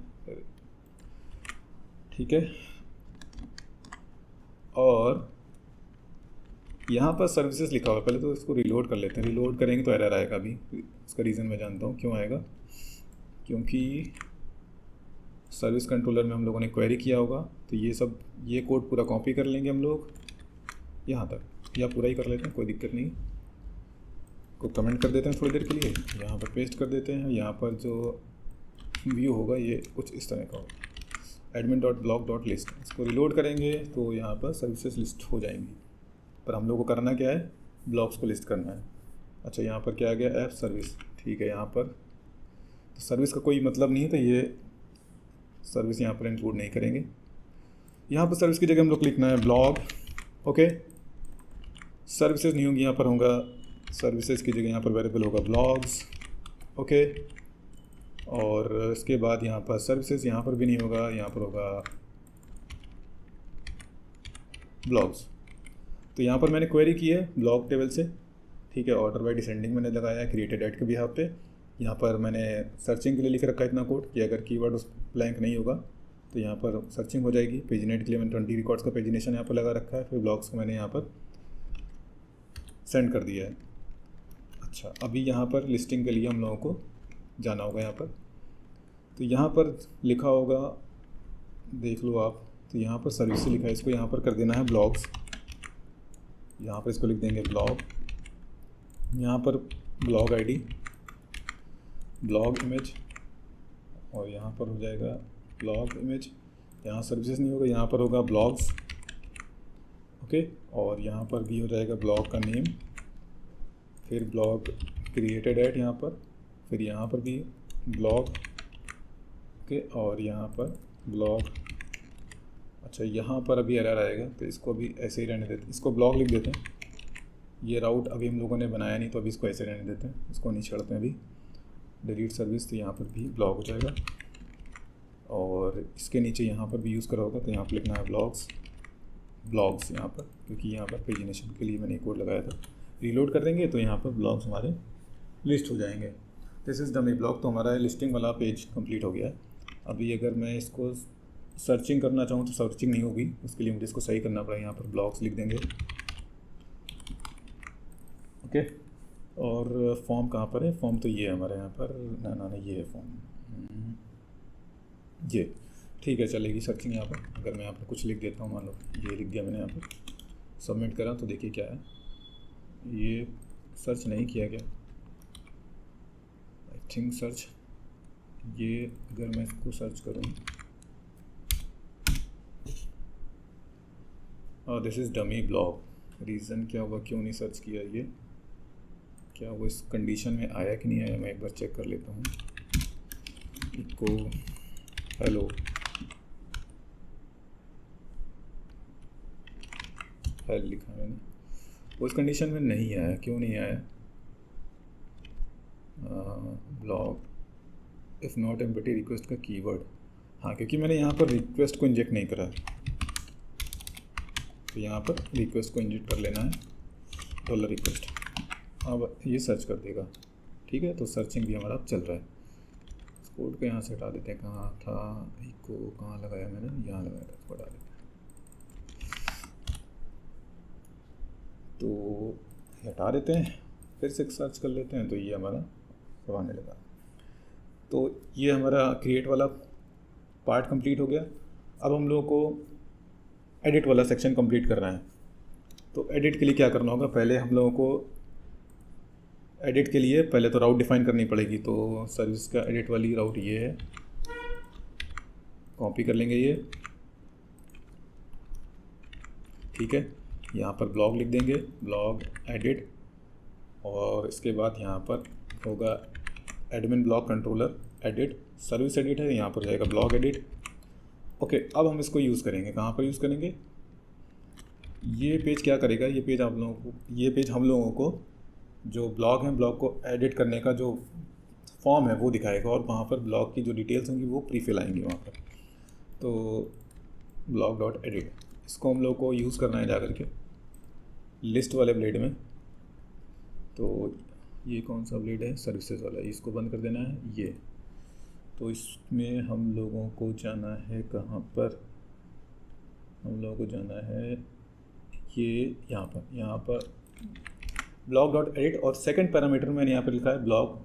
ठीक है। और यहाँ पर सर्विसेज लिखा हुआ है, पहले तो इसको रिलोड कर लेते हैं। रिलोड करेंगे तो एरर आएगा, अभी इसका रीज़न मैं जानता हूँ क्यों आएगा, क्योंकि सर्विस कंट्रोलर में हम लोगों ने क्वेरी किया होगा। तो ये कोड पूरा कॉपी कर लेंगे हम लोग यहाँ तक, या पूरा ही कर लेते हैं, कोई दिक्कत नहीं। को कमेंट कर देते हैं थोड़ी देर के लिए, यहाँ पर पेस्ट कर देते हैं। यहाँ पर जो व्यू होगा ये कुछ इस तरह का होगा, admin.blog.list। इसको रिलोड करेंगे तो यहाँ पर सर्विसेज लिस्ट हो जाएंगी। पर हम लोग को करना क्या है, ब्लॉग्स को लिस्ट करना है। अच्छा, यहाँ पर क्या आ गया, ऐप सर्विस, ठीक है। यहाँ पर तो सर्विस का कोई मतलब नहीं है, तो ये सर्विस यहाँ पर इंक्लूड नहीं करेंगे। यहाँ पर सर्विस की जगह हम लोग लिखना है ब्लॉग, ओके। सर्विसेज नहीं होंगी, यहाँ पर होगा सर्विसेज की जगह यहाँ पर वेरिएबल होगा ब्लॉग्स, ओके। और इसके बाद यहाँ पर सर्विसेज यहाँ पर भी नहीं होगा, यहाँ पर होगा ब्लॉग्स। तो यहाँ पर मैंने क्वेरी की है ब्लॉग टेबल से, ठीक है। ऑर्डर बाय डिसेंडिंग मैंने लगाया है क्रिएटेड एट के बिहाफ पे। यहाँ पर मैंने सर्चिंग के लिए लिख रखा है इतना कोड कि अगर कीवर्ड उस ब्लैंक नहीं होगा तो यहाँ पर सर्चिंग हो जाएगी। पेजिनेट के लिए मैंने 20 रिकॉर्ड्स का पेजिनेशन यहाँ पर लगा रखा है, फिर ब्लॉग्स को मैंने यहाँ पर सेंड कर दिया है। अच्छा, अभी यहाँ पर लिस्टिंग के लिए हम लोगों को जाना होगा यहाँ पर। तो यहाँ पर लिखा होगा, देख लो आप, तो यहाँ पर सर्विस से लिखा है, इसको यहाँ पर कर देना है ब्लॉग्स। यहाँ पर इसको लिख देंगे ब्लॉग यहाँ पर ब्लॉग आईडी, ब्लॉग इमेज, और यहाँ पर हो जाएगा ब्लॉग इमेज। यहाँ सर्विसेज नहीं होगा, यहाँ पर होगा ब्लॉग्स। ओके, और यहाँ पर भी हो जाएगा ब्लॉग का नेम, फिर ब्लॉग क्रिएटेड एट यहाँ पर, फिर यहाँ पर भी ब्लॉग। ओके, और यहाँ पर ब्लॉग। अच्छा, यहाँ पर अभी एरर आएगा तो इसको भी ऐसे ही रहने देते हैं, इसको ब्लॉग लिख देते हैं। ये राउट अभी हम लोगों ने बनाया नहीं तो अभी इसको ऐसे रहने देते हैं, इसको नहीं छेड़ते हैं अभी। डिलीट सर्विस, तो यहाँ पर भी ब्लॉग हो जाएगा। और इसके नीचे यहाँ पर भी यूज़ करा होगा तो यहाँ पर लिखना है ब्लॉग्स यहाँ पर, क्योंकि यहाँ पर पेजिनेशन के लिए मैंने कोड लगाया था। रीलोड कर देंगे तो यहाँ पर ब्लॉग्स हमारे लिस्ट हो जाएंगे। This is dummy blog. तो हमारा लिस्टिंग वाला पेज कंप्लीट हो गया। अभी अगर मैं इसको सर्चिंग करना चाहूँ तो सर्चिंग नहीं होगी, उसके लिए मुझे इसको सही करना पड़ेगा। यहाँ पर ब्लॉग्स लिख देंगे। ओके, और फॉर्म कहाँ पर है? फॉर्म तो ये है हमारे यहाँ पर, ना ये है फॉर्म, ये ठीक है, चलेगी सर्चिंग यहाँ पर। अगर मैं यहाँ पर कुछ लिख देता हूँ, मान लो ये लिख दिया मैंने, यहाँ पर सबमिट करा तो देखिए क्या है, ये सर्च नहीं किया गया। आई थिंक सर्च, ये अगर मैं इसको सर्च करूँ, this is dummy blog. Reason क्या हुआ, क्यों नहीं सर्च किया? ये क्या वो इस कंडीशन में आया कि नहीं आया, मैं एक बार चेक कर लेता हूँ। इको हेलो हेल लिखा मैंने, वो इस कंडीशन में नहीं आया, क्यों नहीं आया? Blog if not empty request का कीवर्ड, हाँ, क्योंकि मैंने यहाँ पर रिक्वेस्ट को इंजेक्ट नहीं करा। तो यहाँ पर रिक्वेस्ट को इंजेक्ट कर लेना है, डॉलर रिक्वेस्ट। अब ये सर्च कर देगा, ठीक है। तो सर्चिंग भी हमारा चल रहा है। इस कोड को यहाँ से हटा देते हैं, कहाँ था इको, कहाँ लगाया मैंने, यहाँ लगाया था, इसको हटा देते हैं। तो हटा देते हैं, फिर से सर्च कर लेते हैं, तो ये हमारा सब आने लगा। तो ये हमारा क्रिएट वाला पार्ट कंप्लीट हो गया। अब हम लोगों को एडिट वाला सेक्शन कंप्लीट करना है। तो एडिट के लिए क्या करना होगा, पहले हम लोगों को एडिट के लिए पहले तो राउट डिफाइन करनी पड़ेगी। तो सर्विस का एडिट वाली राउट ये है, कॉपी कर लेंगे ये, ठीक है। यहाँ पर ब्लॉग लिख देंगे, ब्लॉग एडिट, और इसके बाद यहाँ पर होगा admin blog controller edit, service edit है, यहाँ पर जाएगा ब्लॉग एडिट। ओके, अब हम इसको यूज़ करेंगे, कहाँ पर यूज़ करेंगे? ये पेज क्या करेगा, ये पेज हम लोगों को जो ब्लॉग है, ब्लॉग को एडिट करने का जो फॉर्म है वो दिखाएगा, और वहाँ पर ब्लॉग की जो डिटेल्स होंगी वो प्री फिल आएंगी वहाँ पर। तो ब्लॉग डॉट एडिट, इसको हम लोग को यूज़ करना है जाकर के लिस्ट वाले ब्लेड में। तो ये कौन सा ब्लेड है? सर्विसेज वाला, इसको बंद कर देना है ये। तो इसमें हम लोगों को जाना है कहाँ पर? हम लोगों को जाना है ये यहाँ पर ब्लॉग डॉट एडिट, और सेकंड पैरामीटर मैंने यहाँ पर लिखा है ब्लॉग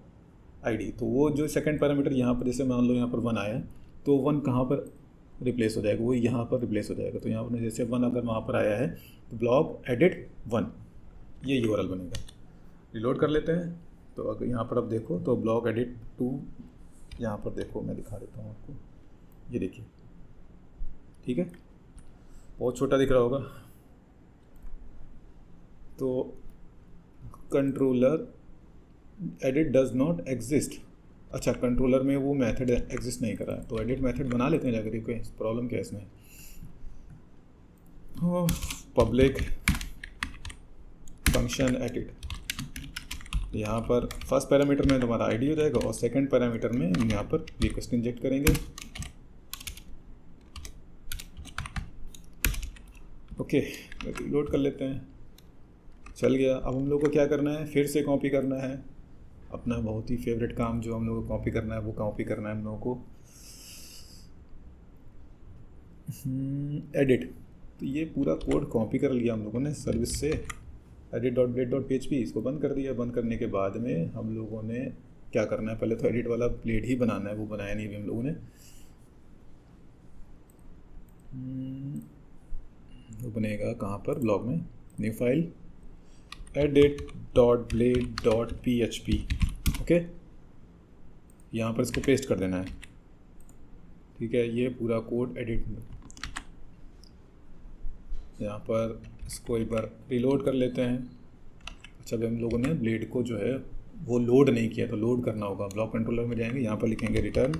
आईडी। तो वो जो सेकंड पैरामीटर यहाँ पर, जैसे मान लो यहाँ पर 1 आया, तो 1 कहाँ पर रिप्लेस हो जाएगा? वो यहाँ पर रिप्लेस हो जाएगा। तो यहाँ पर जैसे 1 अगर वहाँ पर आया है तो ब्लॉग एडिट 1, ये यूआरएल बनेगा। रिलोड कर लेते हैं। तो अगर यहाँ पर आप देखो तो ब्लॉग एडिट 2, यहाँ पर देखो, मैं दिखा देता हूँ आपको, ये देखिए, ठीक है, बहुत छोटा दिख रहा होगा। तो controller edit does not exist. अच्छा, कंट्रोलर में वो मेथड एग्जिस्ट नहीं कर रहा है, तो एडिट मेथड बना लेते हैं जाकर। कोई प्रॉब्लम क्या है इसमें? पब्लिक फंक्शन एडिट, यहाँ पर फर्स्ट पैरामीटर में तुम्हारा आईडी हो जाएगा, और सेकंड पैरामीटर में हम यहाँ पर रिक्वेस्ट इंजेक्ट करेंगे। ओके, लोड कर लेते हैं, चल गया। अब हम लोग को क्या करना है? फिर से कॉपी करना है अपना बहुत ही फेवरेट काम, जो हम लोग को कॉपी करना है, वो कॉपी करना है हम लोगों को एडिट। तो ये पूरा कोड कॉपी कर लिया हम लोगों ने सर्विस से, edit dot blade dot PHP, इसको बंद कर दिया। बंद करने के बाद में हम लोगों ने क्या करना है, पहले तो एडिट वाला ब्लेड ही बनाना है, वो बनाया नहीं अभी हम लोगों ने। वो बनेगा कहाँ पर? ब्लॉग में, न्यू फाइल, edit.blade.php। ओके, यहाँ पर इसको पेस्ट कर देना है। ठीक है, ये पूरा कोड एडिट, यहाँ पर इसको एक बार रिलोड कर लेते हैं। अच्छा, अभी हम लोगों ने ब्लेड को जो है वो लोड नहीं किया, तो लोड करना होगा। ब्लॉक कंट्रोलर में जाएंगे, यहाँ पर लिखेंगे रिटर्न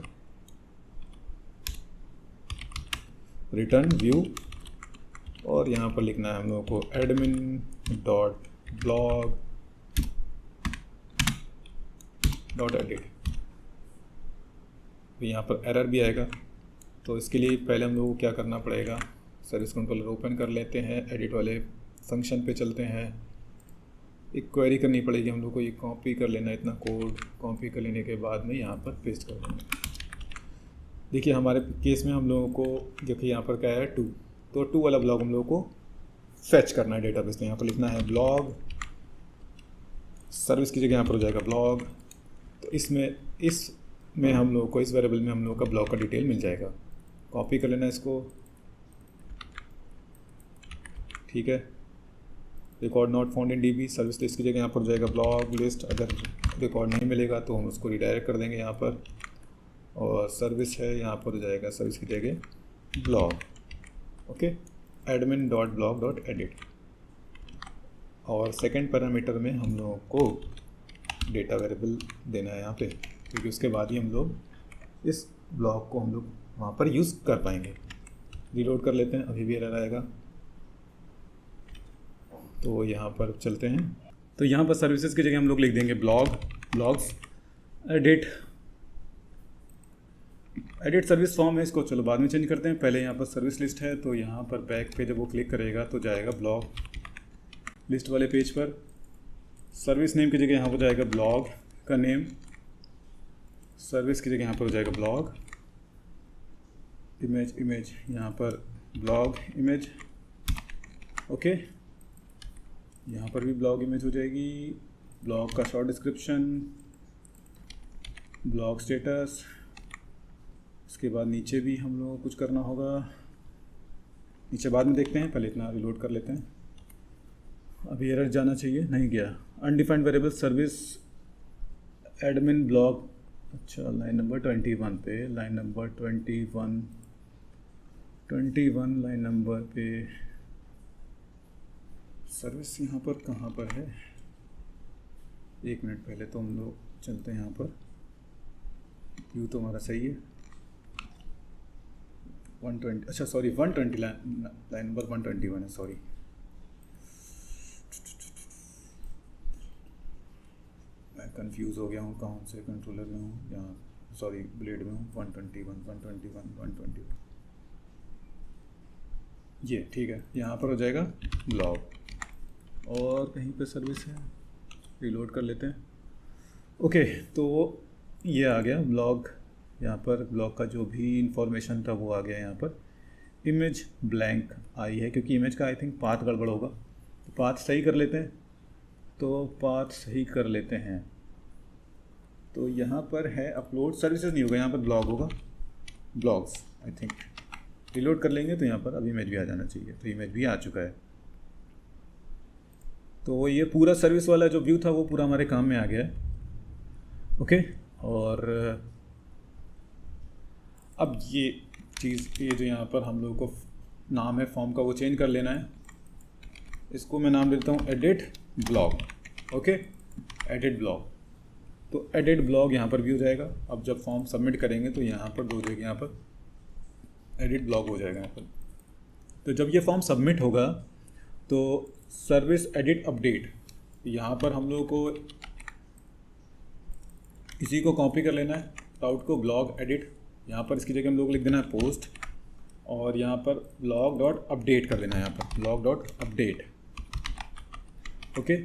व्यू, और यहाँ पर लिखना है हम लोगों को admin.blog.edit। यहाँ पर एरर भी आएगा, तो इसके लिए पहले हम लोगों को क्या करना पड़ेगा, सर्विस कंट्रोलर ओपन कर लेते हैं, एडिट वाले फंक्शन पे चलते हैं। एक क्वेरी करनी पड़ेगी हम लोग को, ये कॉपी कर लेना, इतना कोड कॉपी कर लेने के बाद में यहाँ पर पेस्ट कर देंगे। देखिए हमारे केस में हम लोगों को देखिए यहाँ पर क्या है 2, तो 2 वाला ब्लॉग हम लोगों को फैच करना है डेटाबेस में। यहाँ पर लिखना है ब्लॉग, सर्विस की जगह यहाँ पर हो जाएगा ब्लॉग। तो इसमें हम लोगों को, इस वेरिएबल में हम लोगों का ब्लॉग का डिटेल मिल जाएगा। कॉपी कर लेना इसको, ठीक है। Record not found in DB, service list की जगह यहाँ पर हो जाएगा ब्लॉग लिस्ट। अगर रिकॉर्ड नहीं मिलेगा तो हम उसको रिडायरेक्ट कर देंगे यहाँ पर, और सर्विस है यहाँ पर हो जाएगा सर्विस की जगह ब्लॉग। Okay, admin.blog.edit। और सेकंड पैरामीटर में हम लोगों को डेटा वेरिएबल देना है यहाँ पे, क्योंकि उसके बाद ही हम लोग इस ब्लॉग को हम लोग वहाँ पर यूज़ कर पाएंगे। रीलोड कर लेते हैं, अभी भी एरर आएगा। तो यहाँ पर चलते हैं, तो यहाँ पर सर्विसेज की जगह हम लोग लिख देंगे ब्लॉग्स एडिट सर्विस फॉर्म है, इसको चलो बाद में चेंज करते हैं। पहले यहाँ पर सर्विस लिस्ट है, तो यहाँ पर बैक पे जब वो क्लिक करेगा तो जाएगा ब्लॉग लिस्ट वाले पेज पर। सर्विस नेम की जगह यहाँ पर जाएगा ब्लॉग का नेम, सर्विस की जगह यहाँ पर हो जाएगा ब्लॉग। इमेज यहाँ पर ब्लॉग इमेज। ओके, यहाँ पर भी ब्लॉग इमेज हो जाएगी। ब्लॉग का शॉर्ट डिस्क्रिप्शन, ब्लॉग स्टेटस। इसके बाद नीचे भी हम लोगों को कुछ करना होगा, नीचे बाद में देखते हैं, पहले इतना रिलोड कर लेते हैं। अभी एरर जाना चाहिए, नहीं गया। Undefined variable service admin blog. अच्छा, लाइन नंबर 21 पे, लाइन नंबर 21 लाइन नंबर पे सर्विस यहाँ पर कहाँ पर है, एक मिनट पहले तो हम लोग चलते हैं यहाँ पर। व्यू तो हमारा सही है, 120, अच्छा सॉरी 120 लाइन नंबर 121 है, सॉरी। मैं कंफ्यूज हो गया हूँ, कौन से कंट्रोलर में हूँ, यहाँ सॉरी ब्लेड में हूँ। 121 ये ठीक है, यहाँ पर हो जाएगा ब्लॉग। और कहीं पे सर्विस है, रिलोड कर लेते हैं। ओके, तो ये आ गया ब्लॉग। यहाँ पर ब्लॉग का जो भी इंफॉर्मेशन था वो आ गया। यहाँ पर इमेज ब्लैंक आई है, क्योंकि इमेज का आई थिंक पाथ गड़बड़ होगा, तो पाथ सही कर लेते हैं। तो यहाँ पर है अपलोड, सर्विसेज नहीं होगा, यहाँ पर ब्लॉग होगा, ब्लॉग्स आई थिंक। रिलोड कर लेंगे तो यहाँ पर अब इमेज भी आ जाना चाहिए, तो इमेज भी आ चुका है। तो ये पूरा सर्विस वाला जो व्यू था वो पूरा हमारे काम में आ गया है। ओके, और अब ये चीज़, ये जो यहाँ पर हम लोगों को नाम है फॉर्म का वो चेंज कर लेना है। इसको मैं नाम देता हूँ edit blog. Okay, edit blog, तो एडिट ब्लॉग यहाँ पर भी हो जाएगा। अब जब फॉर्म सबमिट करेंगे तो यहाँ पर हो जाएगी, यहाँ पर एडिट ब्लॉग हो जाएगा यहाँ पर। तो जब ये फॉर्म सबमिट होगा तो सर्विस एडिट अपडेट, यहाँ पर हम लोगों को इसी को कॉपी कर लेना है, राउट को ब्लॉग एडिट, यहाँ पर इसकी जगह हम लोग लिख देना है पोस्ट, और यहाँ पर ब्लॉग डॉट अपडेट कर देना है, यहाँ पर ब्लॉग डॉट अपडेट। ओके,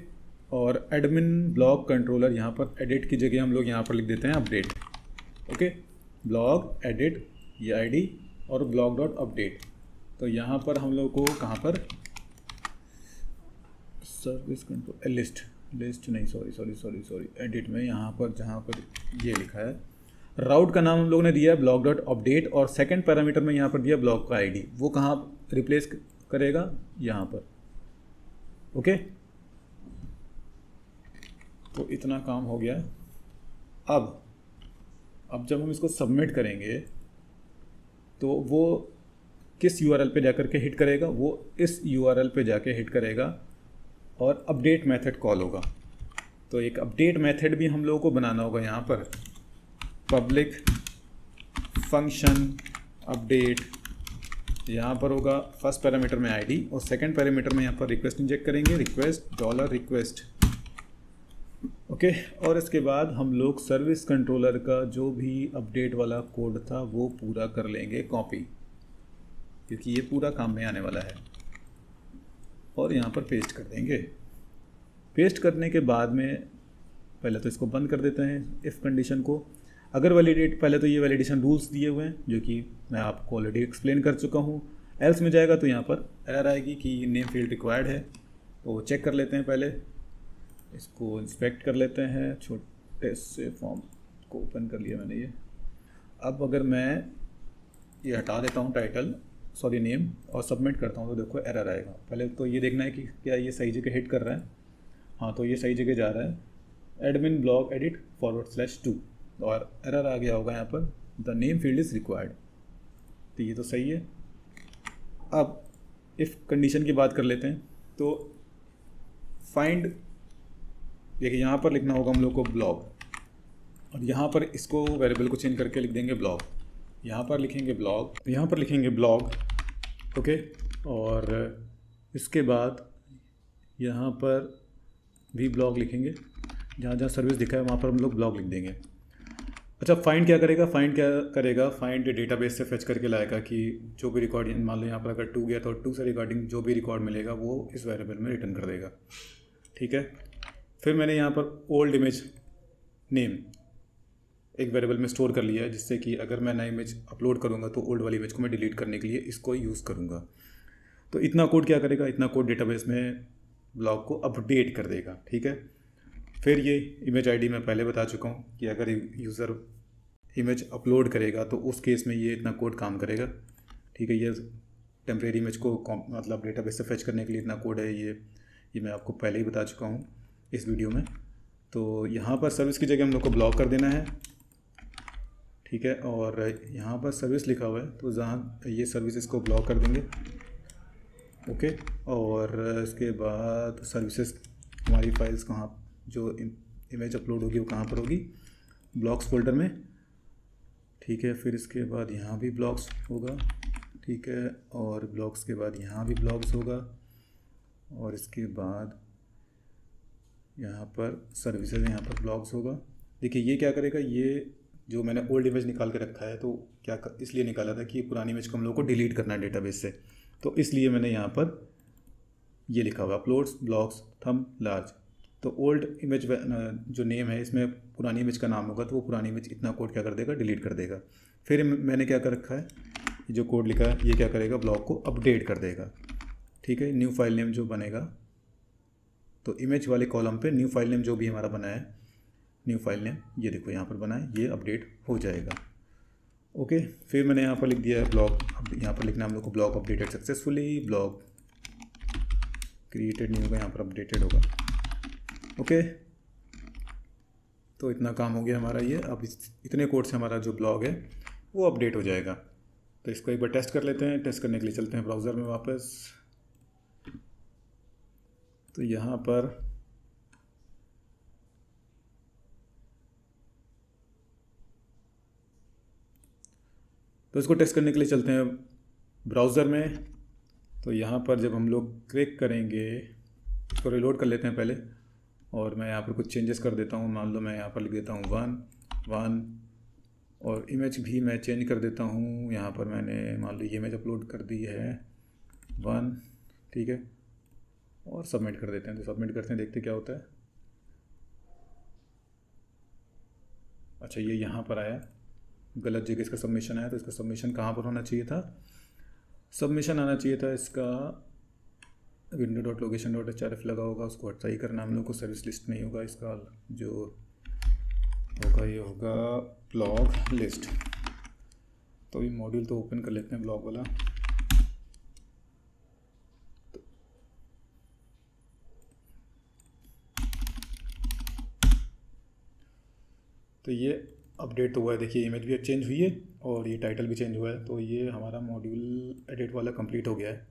और एडमिन ब्लॉग कंट्रोलर, यहाँ पर एडिट की जगह हम लोग यहाँ पर लिख देते हैं अपडेट। ओके, ब्लॉग एडिट ये आईडी और ब्लॉग डॉट अपडेट। तो यहाँ पर हम लोग को कहाँ पर सर्विस कंट्रोल लिस्ट नहीं, सॉरी एडिट में यहाँ पर जहाँ पर ये लिखा है राउट का नाम हम लोगों ने दिया है ब्लॉग डॉट अपडेट, और सेकंड पैरामीटर में यहाँ पर दिया ब्लॉग का आईडी। वो कहाँ रिप्लेस करेगा, यहाँ पर। ओके, तो इतना काम हो गया। अब जब हम इसको सबमिट करेंगे तो वो किस यूआरएल पे जाकर के हिट करेगा, वो इस यूआरएल पे जाके हिट करेगा और अपडेट मेथड कॉल होगा। तो एक अपडेट मेथड भी हम लोगों को बनाना होगा यहाँ पर, पब्लिक फंक्शन अपडेट। यहाँ पर होगा फर्स्ट पैरामीटर में आईडी और सेकंड पैरामीटर में यहाँ पर रिक्वेस्ट इंजेक्ट करेंगे, रिक्वेस्ट $रिक्वेस्ट। ओके, और इसके बाद हम लोग सर्विस कंट्रोलर का जो भी अपडेट वाला कोड था वो पूरा कर लेंगे कॉपी, क्योंकि ये पूरा काम में आने वाला है, और यहाँ पर पेस्ट कर देंगे। पेस्ट करने के बाद में पहले तो इसको बंद कर देते हैं इफ़ कंडीशन को। अगर वैलिडेट, पहले तो ये वैलिडेशन रूल्स दिए हुए हैं जो कि मैं आपको ऑलरेडी एक्सप्लेन कर चुका हूँ। एल्स में जाएगा तो यहाँ पर एरर आएगी कि नेम फील्ड रिक्वायर्ड है, तो चेक कर लेते हैं। पहले इसको इंस्पेक्ट कर लेते हैं, छोटे से फॉर्म को ओपन कर लिया मैंने ये। अब अगर मैं ये हटा देता हूँ टाइटल, सॉरी नेम, और सबमिट करता हूँ तो देखो एरर आएगा। पहले तो ये देखना है कि क्या ये सही जगह हिट कर रहा है। हाँ, तो ये सही जगह जा रहा है, एडमिन ब्लॉग एडिट /2, और एरर आ गया होगा यहाँ पर the name field is required. तो ये तो सही है। अब इफ़ कंडीशन की बात कर लेते हैं, तो फाइंड, देखिए यहाँ पर लिखना होगा हम लोग को ब्लॉग, और यहाँ पर इसको वेरिएबल को चेंज करके लिख देंगे ब्लॉग। यहाँ पर लिखेंगे ब्लॉग, यहाँ पर लिखेंगे ब्लॉग। ओके, और इसके बाद यहाँ पर भी ब्लॉग लिखेंगे, जहाँ जहाँ सर्विस दिखा है वहाँ पर हम लोग ब्लॉग लिख देंगे। अच्छा, फाइंड क्या करेगा, फाइंड डेटाबेस से फेच करके लाएगा कि जो भी रिकॉर्ड, मान लो यहाँ पर अगर 2 गया तो 2 से रिकॉर्डिंग जो भी रिकॉर्ड मिलेगा वो इस वेरिएबल में रिटर्न कर देगा। ठीक है, फिर मैंने यहाँ पर ओल्ड इमेज नेम एक वेरिएबल में स्टोर कर लिया है, जिससे कि अगर मैं नई इमेज अपलोड करूँगा तो ओल्ड वाली इमेज को मैं डिलीट करने के लिए इसको यूज़ करूँगा। तो इतना कोड क्या करेगा, इतना कोड डेटाबेस में ब्लॉग को अपडेट कर देगा। ठीक है, फिर ये इमेज आईडी मैं पहले बता चुका हूँ कि अगर यूज़र इमेज अपलोड करेगा तो उस केस में ये इतना कोड काम करेगा। ठीक है, ये टेम्परेरी इमेज को मतलब डेटाबेस से फेच करने के लिए इतना कोड है, ये मैं आपको पहले ही बता चुका हूँ इस वीडियो में। तो यहाँ पर सर्विस की जगह हम लोग को ब्लॉक कर देना है। ठीक है, और यहाँ पर सर्विस लिखा हुआ है तो जहाँ ये सर्विस इसको ब्लॉक कर देंगे। ओके, और इसके बाद सर्विसेज, हमारी फाइल्स कहाँ, जो इमेज अपलोड होगी वो कहाँ पर होगी, ब्लॉक्स फोल्डर में। ठीक है, फिर इसके बाद यहाँ भी ब्लॉक्स होगा। ठीक है, और ब्लॉक्स के बाद यहाँ भी ब्लॉक्स होगा, और इसके बाद यहाँ पर सर्विसेज, यहाँ पर ब्लॉक्स होगा। देखिए ये क्या करेगा, ये जो मैंने ओल्ड इमेज निकाल के रखा है तो क्या इसलिए निकाला था कि पुरानी इमेज को हम लोग को डिलीट करना है डेटाबेस से, तो इसलिए मैंने यहाँ पर ये लिखा हुआ अपलोड्स ब्लॉक्स थंब लार्ज। तो ओल्ड इमेज जो नेम है इसमें पुरानी इमेज का नाम होगा, तो वो पुरानी इमेज इतना कोड क्या कर देगा, डिलीट कर देगा। फिर मैंने क्या कर रखा है, ये जो कोड लिखा है ये क्या करेगा, ब्लॉक को अपडेट कर देगा। ठीक है, न्यू फाइल नेम जो बनेगा, तो इमेज वाले कॉलम पे न्यू फाइल नेम जो भी हमारा बना है, न्यू फाइल नेम ये देखो यहाँ पर बना है, ये अपडेट हो जाएगा। ओके, फिर मैंने यहाँ पर लिख दिया है ब्लॉग, यहाँ पर लिखना हम लोग को blog updated successfully, blog created नहीं होगा, यहाँ पर अपडेटेड होगा। ओके, तो इतना काम हो गया हमारा ये। अब इतने कोड से हमारा जो ब्लॉग है वो अपडेट हो जाएगा। तो इसको एक बार टेस्ट कर लेते हैं। टेस्ट करने के लिए चलते हैं ब्राउज़र में वापस। तो यहाँ पर तो इसको टेस्ट करने के लिए चलते हैं ब्राउज़र में। तो यहाँ पर जब हम लोग क्लिक करेंगे, इसको रिलोड कर लेते हैं पहले, और मैं यहाँ पर कुछ चेंजेस कर देता हूँ। मान लो मैं यहाँ पर लिख देता हूँ 1 और इमेज भी मैं चेंज कर देता हूँ। यहाँ पर मैंने मान लो ये इमेज अपलोड कर दी है 1, ठीक है, और सबमिट कर देते हैं। तो सबमिट करते हैं, देखते क्या होता है। अच्छा, ये यहाँ पर आया, गलत जगह इसका सबमिशन आया। तो इसका सबमिशन कहाँ पर होना चाहिए था, सबमिशन आना चाहिए था इसका window.location.href लगा होगा, उसको सही करना हम लोग को। सर्विस लिस्ट नहीं होगा इसका, जो होगा ये होगा ब्लॉग लिस्ट। तो ये मॉड्यूल तो ओपन कर लेते हैं ब्लॉग वाला। तो ये अपडेट तो हुआ है, देखिए इमेज भी चेंज हुई है और ये टाइटल भी चेंज हुआ है। तो ये हमारा मॉड्यूल एडिट वाला कंप्लीट हो गया है।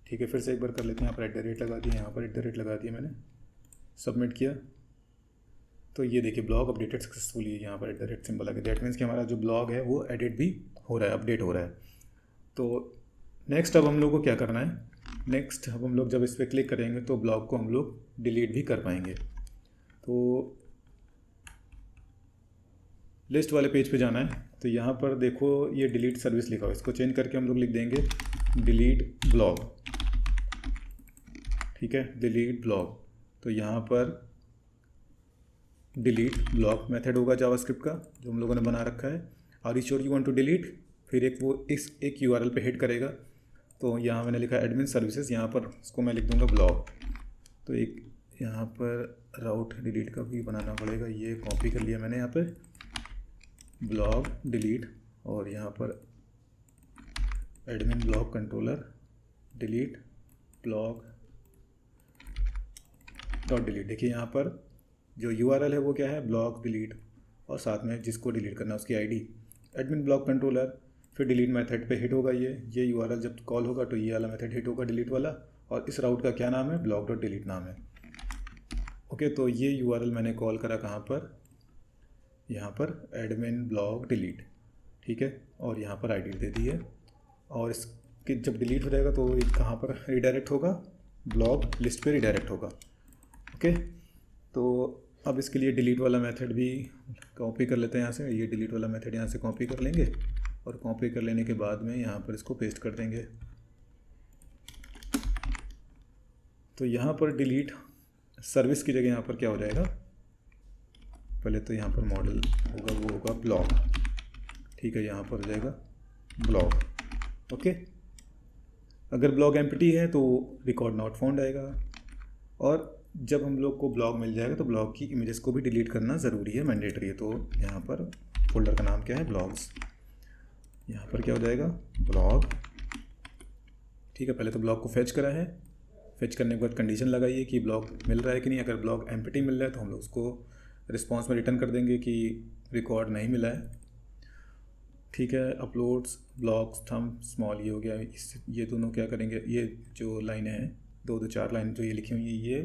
ठीक है, फिर से एक बार कर लेते हैं। यहाँ पर @ लगा दिया, यहाँ पर @ लगा दिया मैंने, सबमिट किया तो ये देखिए ब्लॉग अपडेटेड सक्सेसफुली, यहाँ पर @ सिंबल आ गया। दैट मीन्स कि हमारा जो ब्लॉग है वो एडिट भी हो रहा है, अपडेट हो रहा है। तो नेक्स्ट अब हम लोग को क्या करना है, नेक्स्ट अब हम लोग जब इस पर क्लिक करेंगे तो ब्लॉग को हम लोग डिलीट भी कर पाएंगे। तो लिस्ट वाले पेज पे जाना है, तो यहाँ पर देखो ये डिलीट सर्विस लिखा हुआ है, इसको चेंज करके हम लोग लिख देंगे डिलीट ब्लॉग। ठीक है, डिलीट ब्लॉग। तो यहाँ पर डिलीट ब्लॉग मेथड होगा जावास्क्रिप्ट का जो हम लोगों ने बना रखा है। Are you sure you want to delete, फिर एक URL पे हिट करेगा। तो यहाँ मैंने लिखा एडमिन सर्विसेज, यहाँ पर इसको मैं लिख दूँगा ब्लॉग। तो एक यहाँ पर राउट डिलीट का भी बनाना पड़ेगा, ये कॉपी कर लिया मैंने यहाँ पे, ब्लॉग डिलीट, और यहाँ पर admin blog controller delete blog dot delete. देखिए यहाँ पर जो URL है वो क्या है, ब्लॉग डिलीट, और साथ में जिसको डिलीट करना है उसकी ID एडमिन ब्लॉग कंट्रोलर। फिर डिलीट मेथड पे हिट होगा ये URL जब कॉल होगा तो ये वाला मेथड हिट होगा डिलीट वाला, और इस राउट का क्या नाम है, ब्लॉग डॉट डिलीट नाम है। ओके, तो ये URL मैंने कॉल करा कहाँ पर, यहाँ पर एडमिन ब्लॉग डिलीट। ठीक है, और यहाँ पर ID दे दी है, और इसके जब डिलीट हो जाएगा तो कहाँ पर रिडायरेक्ट होगा, ब्लॉग लिस्ट पे रिडायरेक्ट होगा। ओके, तो अब इसके लिए डिलीट वाला मेथड भी कॉपी कर लेते हैं यहाँ से। ये डिलीट वाला मेथड यहाँ से कॉपी कर लेंगे, और कॉपी कर लेने के बाद में यहाँ पर इसको पेस्ट कर देंगे। तो यहाँ पर डिलीट सर्विस की जगह यहाँ पर क्या हो जाएगा, पहले तो यहाँ पर मॉडल होगा वो होगा ब्लॉग। ठीक है, यहाँ पर हो जाएगा ब्लॉग। ओके, अगर ब्लॉग एम्प्टी है तो रिकॉर्ड नॉट फाउंड आएगा, और जब हम लोग को ब्लॉग मिल जाएगा तो ब्लॉग की इमेजेस को भी डिलीट करना ज़रूरी है, मैंडेटरी है। तो यहाँ पर फोल्डर का नाम क्या है, ब्लॉग्स। यहाँ पर क्या हो जाएगा, ब्लॉग। ठीक है, पहले तो ब्लॉग को फेच करा है, फेच करने के बाद कंडीशन लगाइए कि ब्लॉग मिल रहा है कि नहीं। अगर ब्लॉग एम्प्टी मिल रहा है तो हम लोग उसको रिस्पॉन्स में रिटर्न कर देंगे कि रिकॉर्ड नहीं मिला है। ठीक है, अपलोड्स ब्लॉग्स थंब स्मॉल ये हो गया। ये दोनों क्या करेंगे, ये जो लाइनें हैं 2-4 लाइन जो ये लिखी हुई है, ये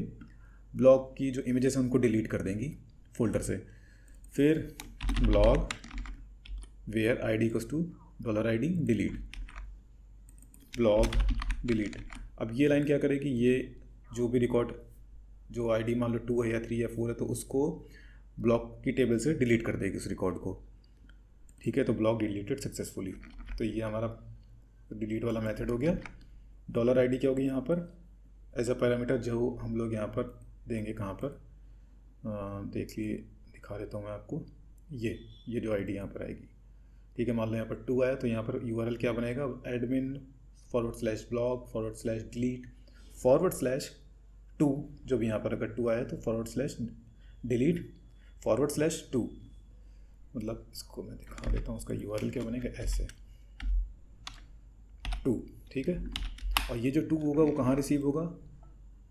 ब्लॉग की जो इमेजेस हैं उनको डिलीट कर देंगी फोल्डर से। फिर blog where ID = $ID delete blog delete. अब ये लाइन क्या करेगी, ये जो भी रिकॉर्ड जो ID मान लो 2 है या 3 या 4 है तो उसको ब्लॉग की टेबल से डिलीट कर देगी उस रिकॉर्ड को। ठीक है, तो ब्लॉग डिलीटेड सक्सेसफुली। तो ये हमारा डिलीट वाला मेथड हो गया। $ID क्या होगी यहाँ पर एज अ पैरामीटर जो हम लोग यहाँ पर देंगे, कहाँ पर देखिए दिखा देता हूँ मैं आपको, ये जो ID यहाँ पर आएगी। ठीक है, मान लो यहाँ पर 2 आया तो यहाँ पर URL क्या बनेगा, admin/blog/delete/2, जो भी यहाँ पर अगर 2 आया तो /delete/2। मतलब इसको मैं दिखा देता हूँ, उसका URL क्या बनेगा, ऐसे 2। ठीक है, और ये जो 2 होगा वो कहाँ रिसीव होगा,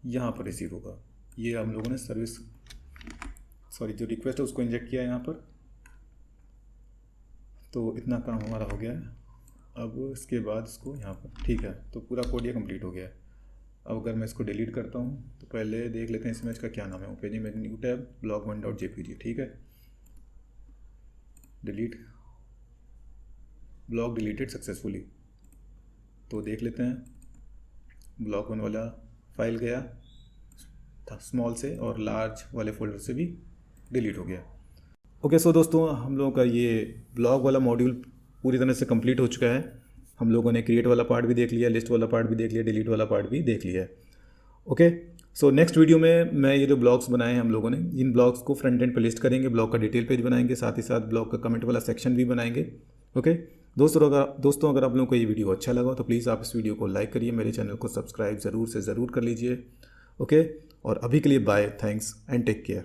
यहाँ पर रिसीव होगा। ये हम लोगों ने जो रिक्वेस्ट है उसको इंजेक्ट किया है यहाँ पर। तो इतना काम हमारा हो गया है। अब इसके बाद इसको यहाँ पर, ठीक है, तो पूरा कोड ये कंप्लीट हो गया है। अब अगर मैं इसको डिलीट करता हूँ तो पहले देख लेते हैं इस इमेज का क्या नाम है। ओपन में न्यू टैब blog1.jpg। ठीक है, डिलीट ब्लॉग डिलीटेड सक्सेसफुली। तो देख लेते हैं, blog1 वाला फाइल गया था स्मॉल से, और लार्ज वाले फोल्डर से भी डिलीट हो गया। ओके, सो दोस्तों हम लोगों का ये ब्लॉग वाला मॉड्यूल पूरी तरह से कंप्लीट हो चुका है। हम लोगों ने क्रिएट वाला पार्ट भी देख लिया, लिस्ट वाला पार्ट भी देख लिया, डिलीट वाला पार्ट भी देख लिया है। ओके, सो नेक्स्ट वीडियो में मैं ये जो ब्लॉग्स बनाए हैं हम लोगों ने, इन ब्लॉग्स को फ्रंट एंड पे लिस्ट करेंगे, ब्लॉग का डिटेल पेज बनाएंगे, साथ ही साथ ब्लॉग का कमेंट वाला सेक्शन भी बनाएंगे। ओके दोस्तों, अगर आप लोगों को ये वीडियो अच्छा लगा तो प्लीज़ आप इस वीडियो को लाइक करिए, मेरे चैनल को सब्सक्राइब ज़रूर से ज़रूर कर लीजिए। ओके, और अभी के लिए bye, thanks and take care.